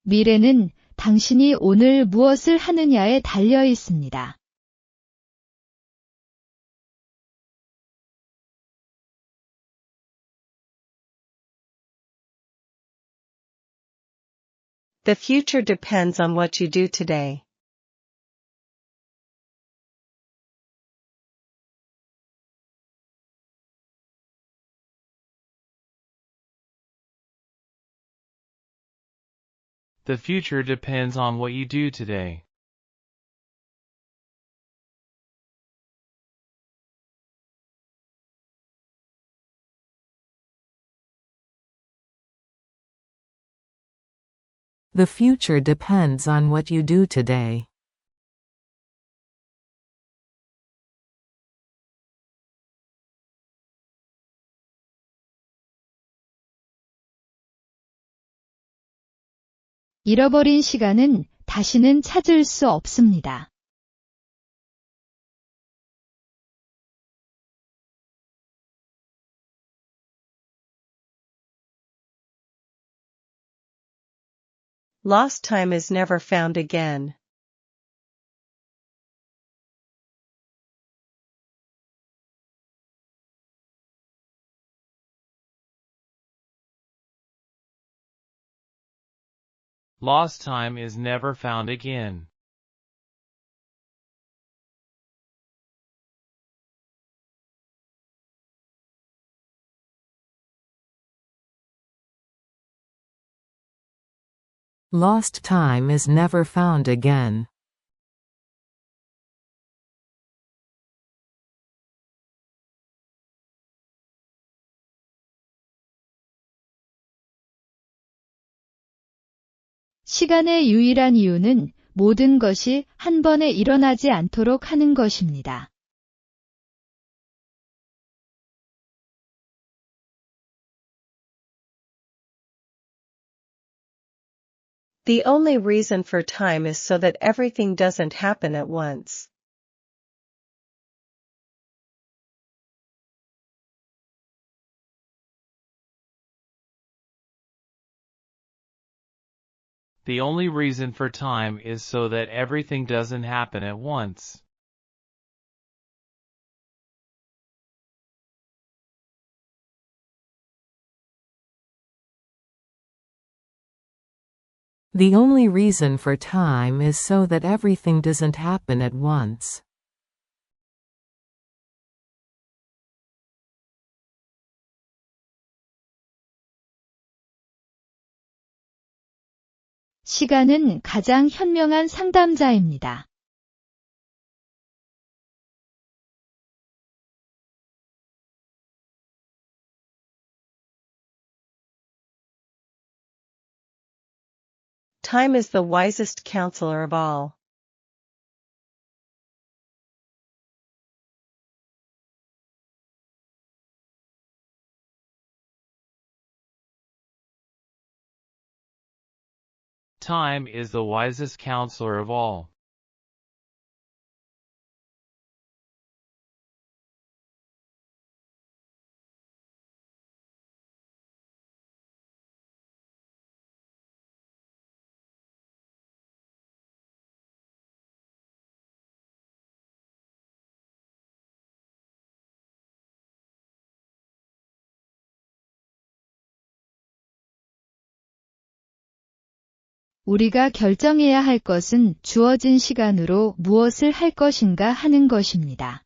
미래는 당신이 오늘 무엇을 하느냐에 달려 있습니다. The future depends on what you do today. The future depends on what you do today. The future depends on what you do today. 잃어버린 시간은 다시는 찾을 수 없습니다. Lost time is never found again. Lost time is never found again. Lost time is never found again. 시간의 유일한 이유는 모든 것이 한 번에 일어나지 않도록 하는 것입니다. The only reason for time is so that everything doesn't happen at once. The only reason for time is so that everything doesn't happen at once. The only reason for time is so that everything doesn't happen at once. 시간은 가장 현명한 상담자입니다. Time is the wisest counselor of all. Time is the wisest counselor of all. 우리가 결정해야 할 것은 주어진 시간으로 무엇을 할 것인가 하는 것입니다.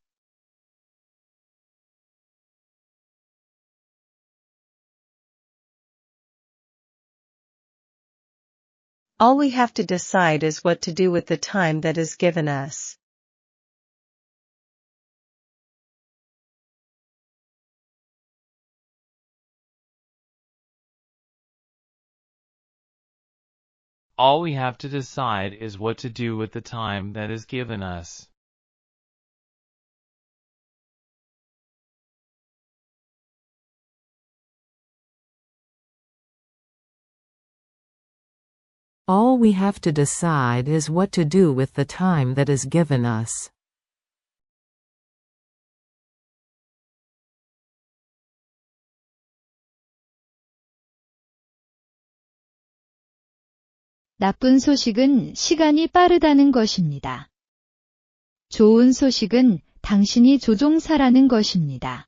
All we have to decide is what to do with the time that is given us. All we have to decide is what to do with the time that is given us. All we have to decide is what to do with the time that is given us. 나쁜 소식은 시간이 빠르다는 것입니다. 좋은 소식은 당신이 조종사라는 것입니다.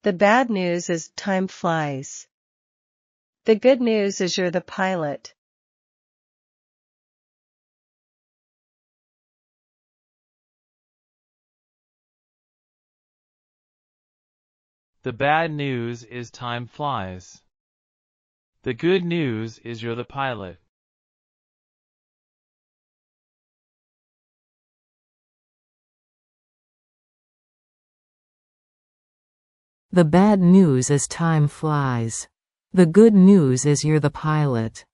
The bad news is time flies. The good news is you're the pilot. The bad news is time flies. The good news is you're the pilot. The bad news is time flies. The good news is you're the pilot.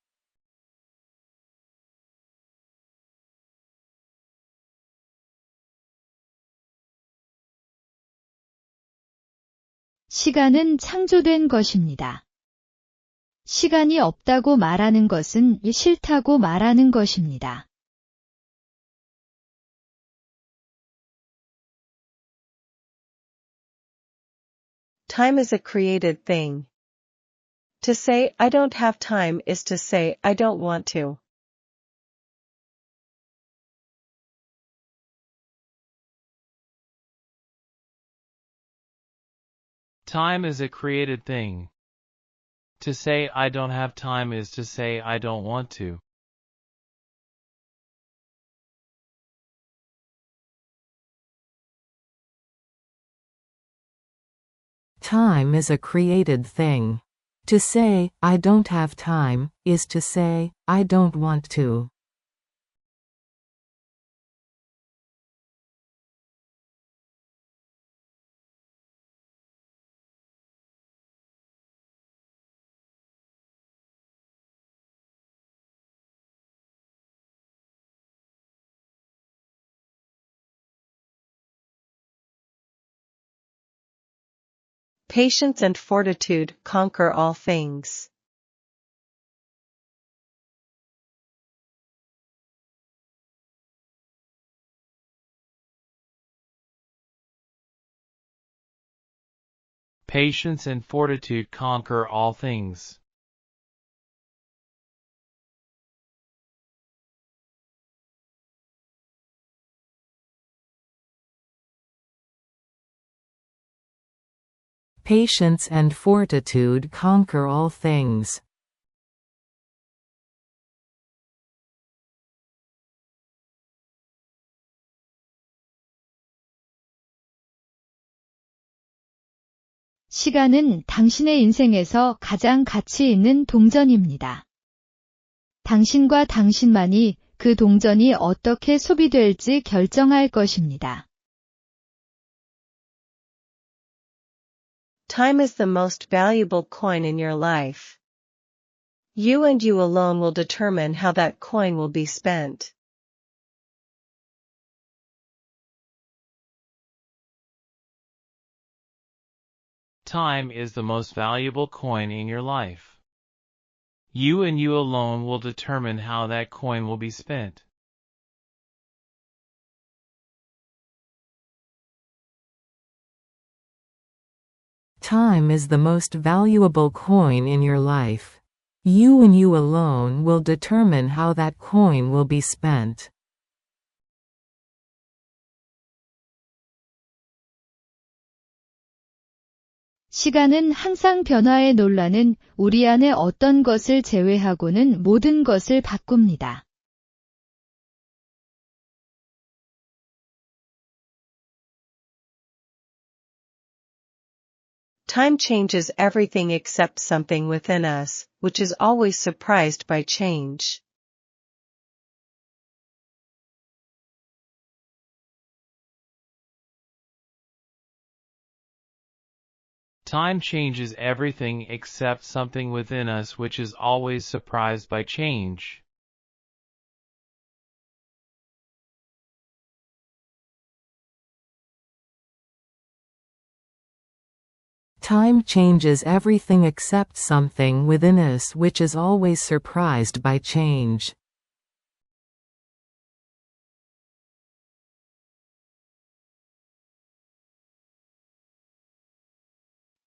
시간은 창조된 것입니다. 시간이 없다고 말하는 것은 싫다고 말하는 것입니다. Time is a created thing. To say, I don't have time is to say, I don't want to. Time is a created thing. To say I don't have time is to say I don't want to. Time is a created thing. To say, I don't have time, is to say, I don't want to. Patience and fortitude conquer all things. Patience and fortitude conquer all things. Patience and fortitude conquer all things. 시간은 당신의 인생에서 가장 가치 있는 동전입니다. 당신과 당신만이 그 동전이 어떻게 소비될지 결정할 것입니다. Time is the most valuable coin in your life. You and you alone will determine how that coin will be spent. Time is the most valuable coin in your life. You and you alone will determine how that coin will be spent. Time is the most valuable coin in your life. You and you alone will determine how that coin will be spent. 시간은 항상 변화의 논란은 우리 안에 어떤 것을 제외하고는 모든 것을 바꿉니다. Time changes everything except something within us, which is always surprised by change. Time changes everything except something within us which is always surprised by change. Time changes everything except something within us which is always surprised by change.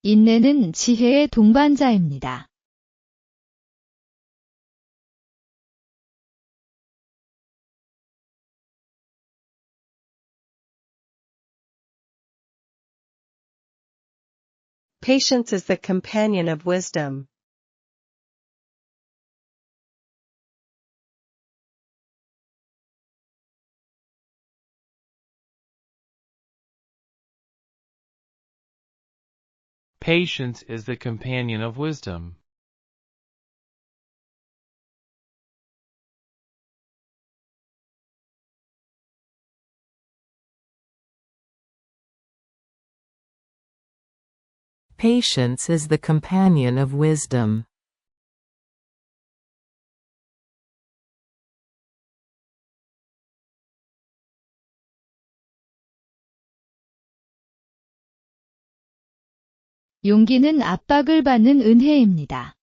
인내는 지혜의 동반자입니다. Patience is the companion of wisdom. Patience is the companion of wisdom. Patience is the companion of wisdom. 용기는 압박을 받는 은혜입니다.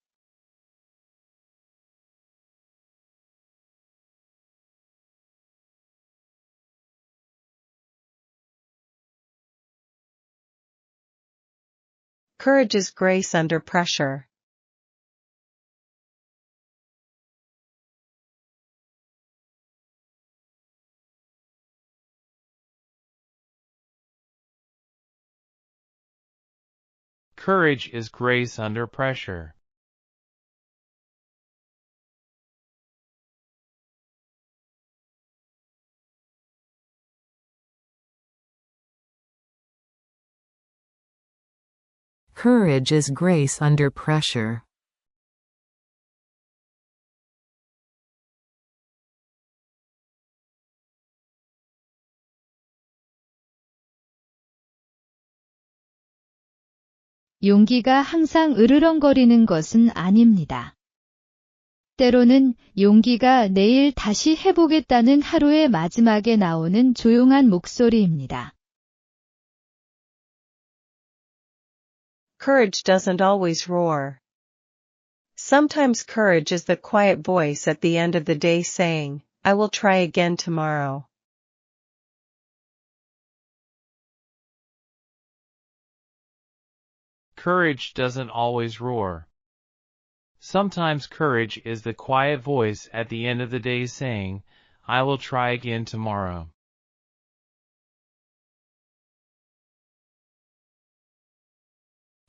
Courage is grace under pressure. Courage is grace under pressure. Courage is grace under pressure. 용기가 항상 으르렁거리는 것은 아닙니다. 때로는 용기가 내일 다시 해보겠다는 하루의 마지막에 나오는 조용한 목소리입니다. Courage doesn't always roar. Sometimes courage is the quiet voice at the end of the day saying, I will try again tomorrow. Courage doesn't always roar. Sometimes courage is the quiet voice at the end of the day saying, I will try again tomorrow.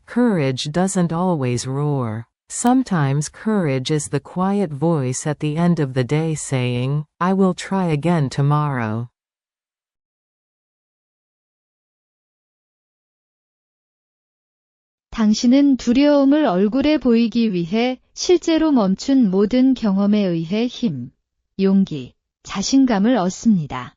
Courage doesn't always roar. Sometimes courage is the quiet voice at the end of the day saying, I will try again tomorrow. 당신은 두려움을 얼굴에 보이기 위해 실제로 멈춘 모든 경험에 의해 힘, 용기, 자신감을 얻습니다.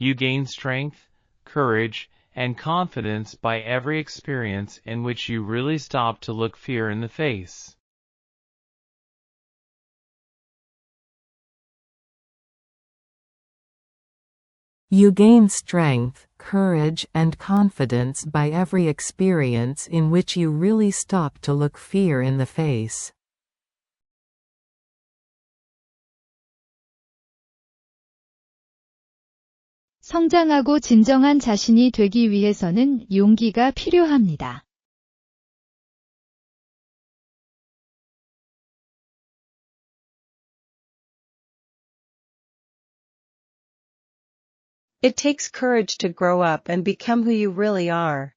You gain strength, courage, and confidence by every experience in which you really stop to look fear in the face. You gain strength, courage, and confidence by every experience in which you really stop to look fear in the face. 성장하고 진정한 자신이 되기 위해서는 용기가 필요합니다. It takes courage to grow up and become who you really are.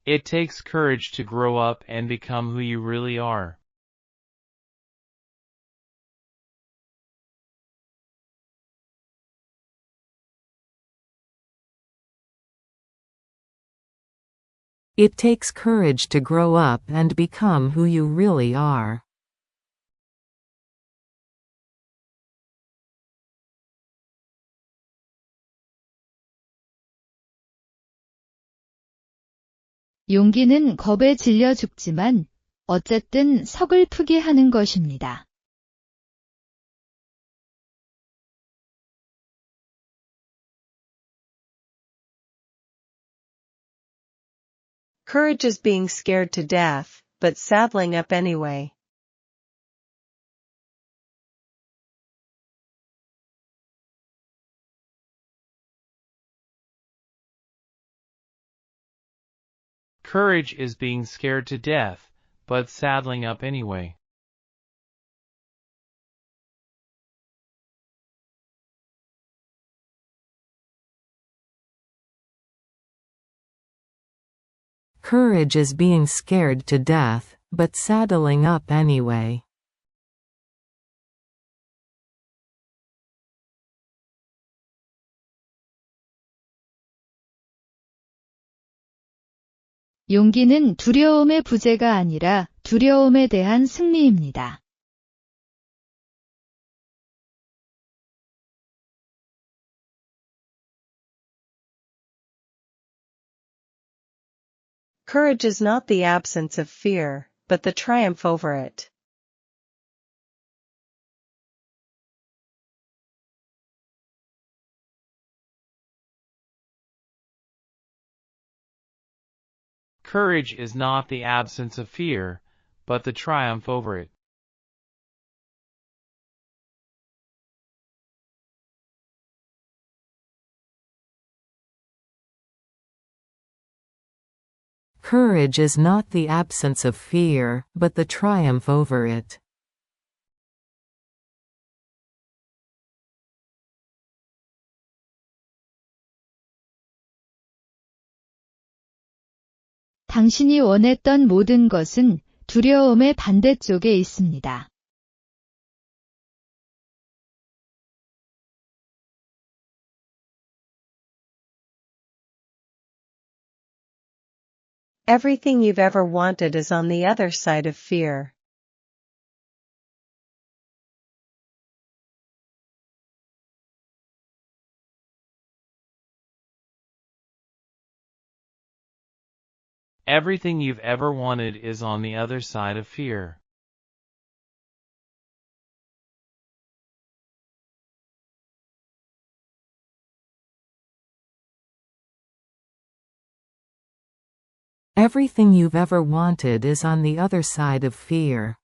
It takes courage to grow up and become who you really are. It takes courage to grow up and become who you really are. 용기는 겁에 질려 죽지만 어쨌든 서글프게 하는 것입니다. Courage is being scared to death, but saddling up anyway. Courage is being scared to death, but saddling up anyway. Courage is being scared to death, but saddling up anyway. 용기는 두려움의 부재가 아니라 두려움에 대한 승리입니다. Courage is not the absence of fear, but the triumph over it. Courage is not the absence of fear, but the triumph over it. Courage is not the absence of fear, but the triumph over it. 당신이 원했던 모든 것은 두려움의 반대쪽에 있습니다. Everything you've ever wanted is on the other side of fear. Everything you've ever wanted is on the other side of fear. Everything you've ever wanted is on the other side of fear.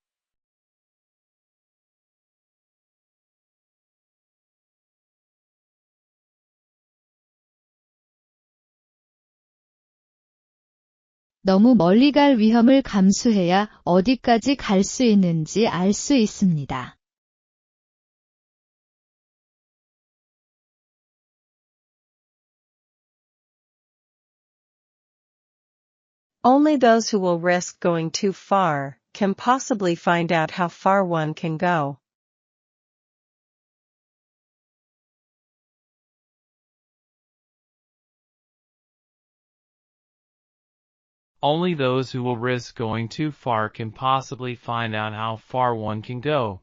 너무 멀리 갈 위험을 감수해야 어디까지 갈 수 있는지 알 수 있습니다. Only those who will risk going too far can possibly find out how far one can go. Only those who will risk going too far can possibly find out how far one can go.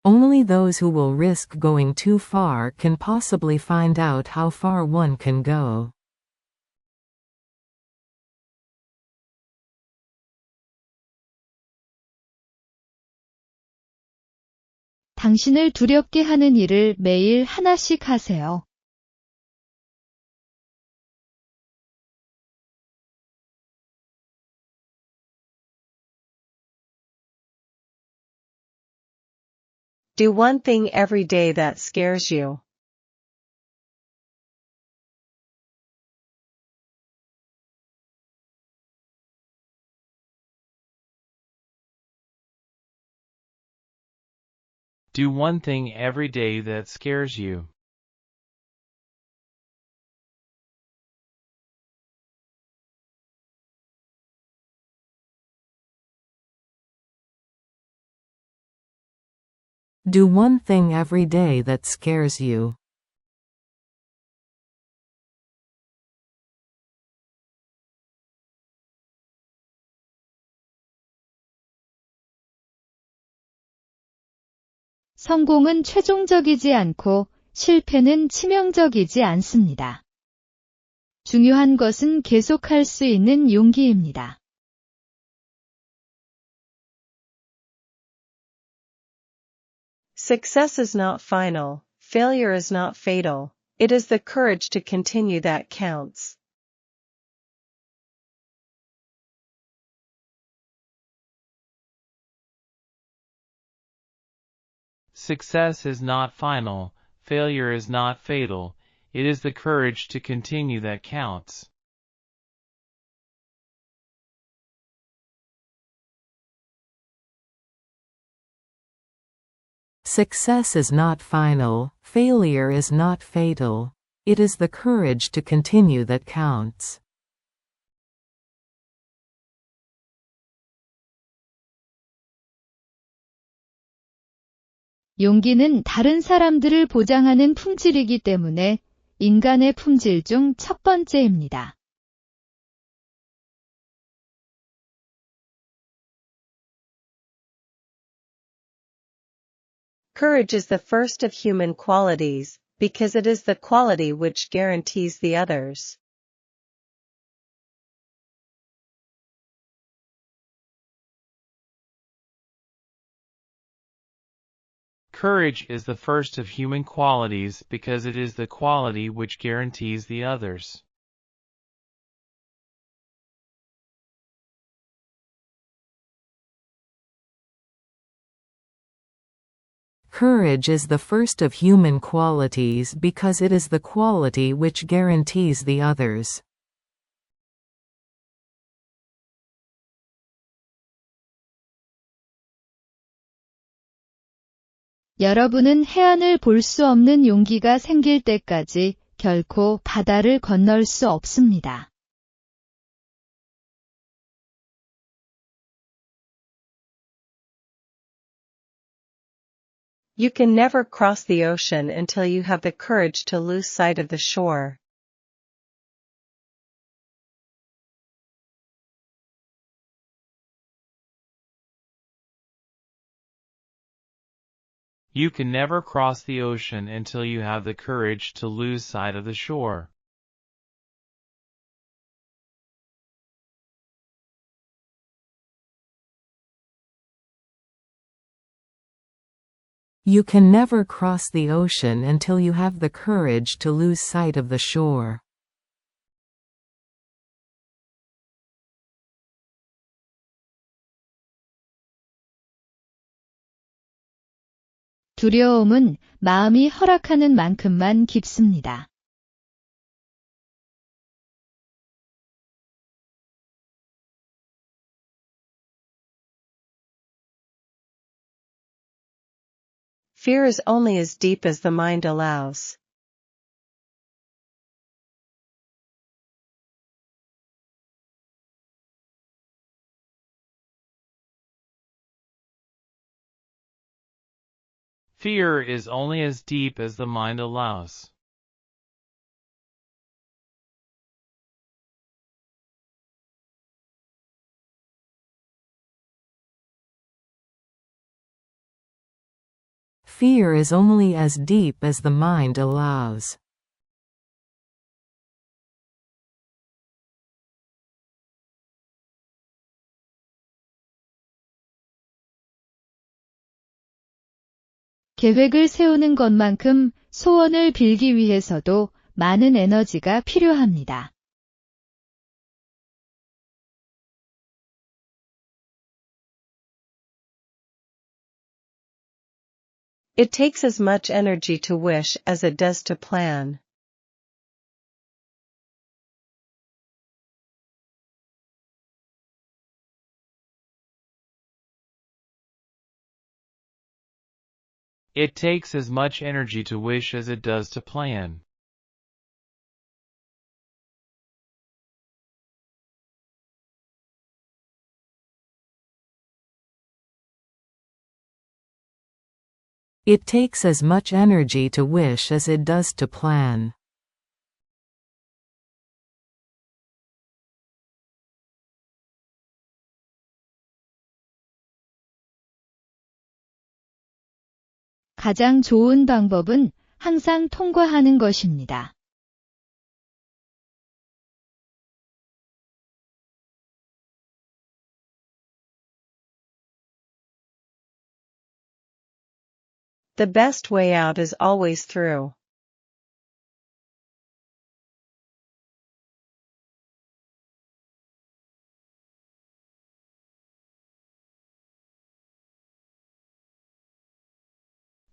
Only those who will risk going too far can possibly find out how far one can go. 당신을 두렵게 하는 일을 매일 하나씩 하세요. Do one thing every day that scares you. Do one thing every day that scares you. Do one thing every day that scares you. 성공은 최종적이지 않고 실패는 치명적이지 않습니다. 중요한 것은 계속할 수 있는 용기입니다. Success is not final, failure is not fatal, it is the courage to continue that counts. Success is not final, failure is not fatal, it is the courage to continue that counts. Success is not final, failure is not fatal. It is the courage to continue that counts. 용기는 다른 사람들을 보장하는 품질이기 때문에 인간의 품질 중 첫 번째입니다. Courage is the first of human qualities, because it is the quality which guarantees the others. Courage is the first of human qualities because it is the quality which guarantees the others. Courage is the first of human qualities because it is the quality which guarantees the others. 여러분은 해안을 볼 수 없는 용기가 생길 때까지 결코 바다를 건널 수 없습니다. You can never cross the ocean until you have the courage to lose sight of the shore. You can never cross the ocean until you have the courage to lose sight of the shore. You can never cross the ocean until you have the courage to lose sight of the shore. 두려움은 마음이 허락하는 만큼만 깊습니다. Fear is only as deep as the mind allows. Fear is only as deep as the mind allows. Fear is only as deep as the mind allows. 계획을 세우는 것만큼 소원을 빌기 위해서도 많은 에너지가 필요합니다. It takes as much energy to wish as it does to plan. It takes as much energy to wish as it does to plan. It takes as much energy to wish as it does to plan. 가장 좋은 방법은 항상 통과하는 것입니다. The best way out is always through.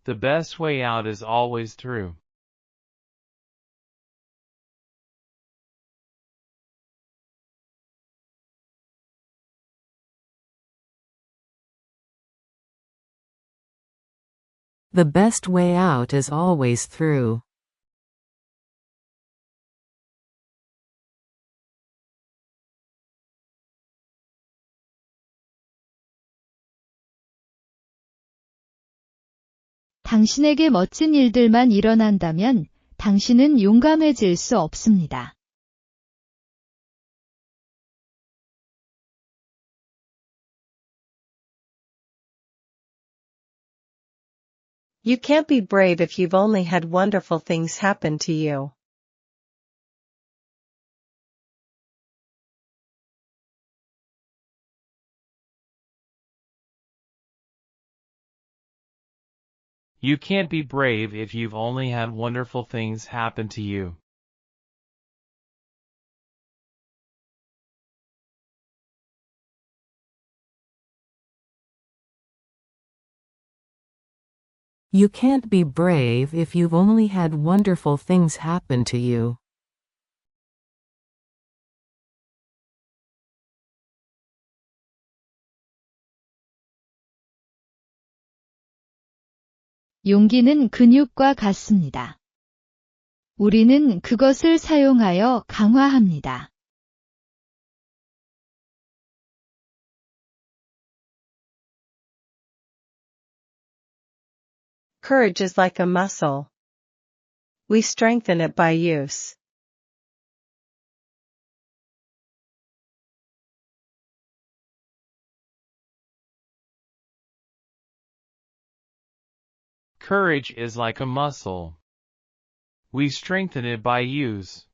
The best way out is always through. The best way out is always through. 당신에게 멋진 일들만 일어난다면 당신은 용감해질 수 없습니다. You can't be brave if you've only had wonderful things happen to you. You can't be brave if you've only had wonderful things happen to you. You can't be brave if you've only had wonderful things happen to you. 용기는 근육과 같습니다. 우리는 그것을 사용하여 강화합니다. Courage is like a muscle. We strengthen it by use. Courage is like a muscle. We strengthen it by use.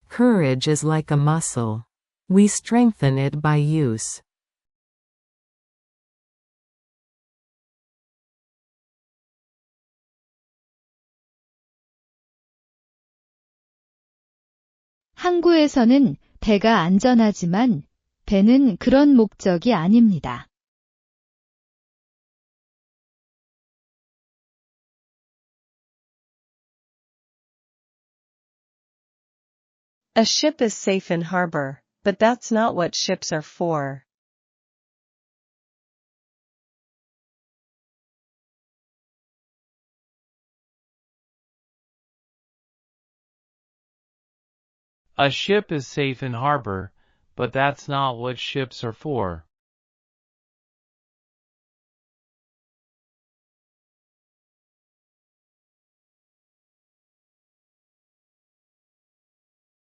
Courage is like a muscle. We strengthen it by use. 항구에서는 배가 안전하지만 배는 그런 목적이 아닙니다. A ship is safe in harbor, but that's not what ships are for. A ship is safe in harbor, but that's not what ships are for.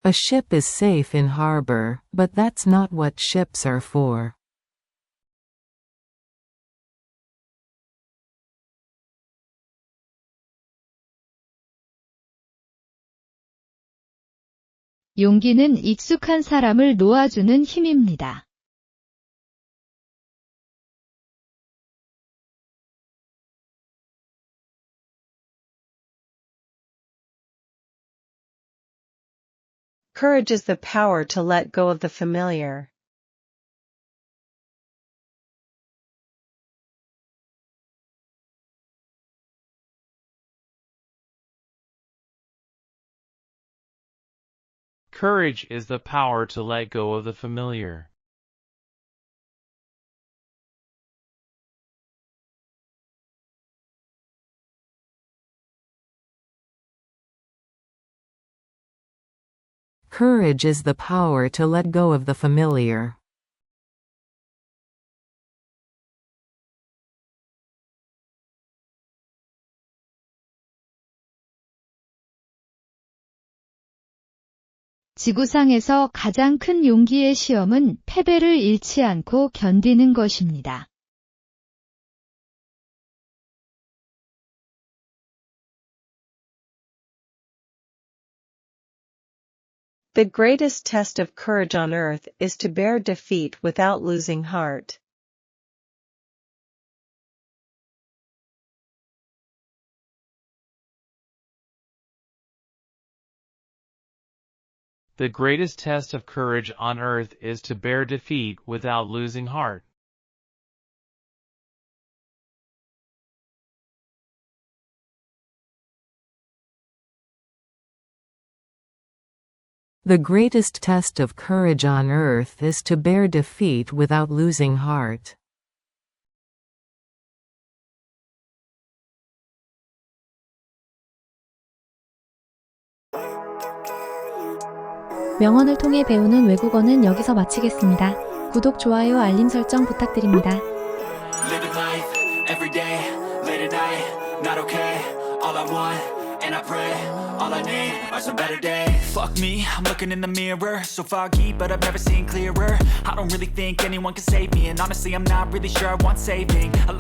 A ship is safe in harbor, but that's not what ships are for. 용기는 익숙한 사람을 놓아주는 힘입니다. Courage is the power to let go of the familiar. Courage is the power to let go of the familiar. Courage is the power to let go of the familiar. 지구상에서 가장 큰 용기의 시험은 패배를 잃지 않고 견디는 것입니다. The greatest test of courage on earth is to bear defeat without losing heart. The greatest test of courage on earth is to bear defeat without losing heart. The greatest test of courage on earth is to bear defeat without losing heart. 명언을 통해 배우는 외국어는 여기서 마치겠습니다. 구독, 좋아요, 알림 설정 부탁드립니다. Living life, every day, late at night, not okay. All I want, and I pray, all I need are some better days. Fuck me, I'm looking in the mirror, so foggy, but I've never seen clearer. I don't really think anyone can save me, and honestly I'm not really sure I want saving. I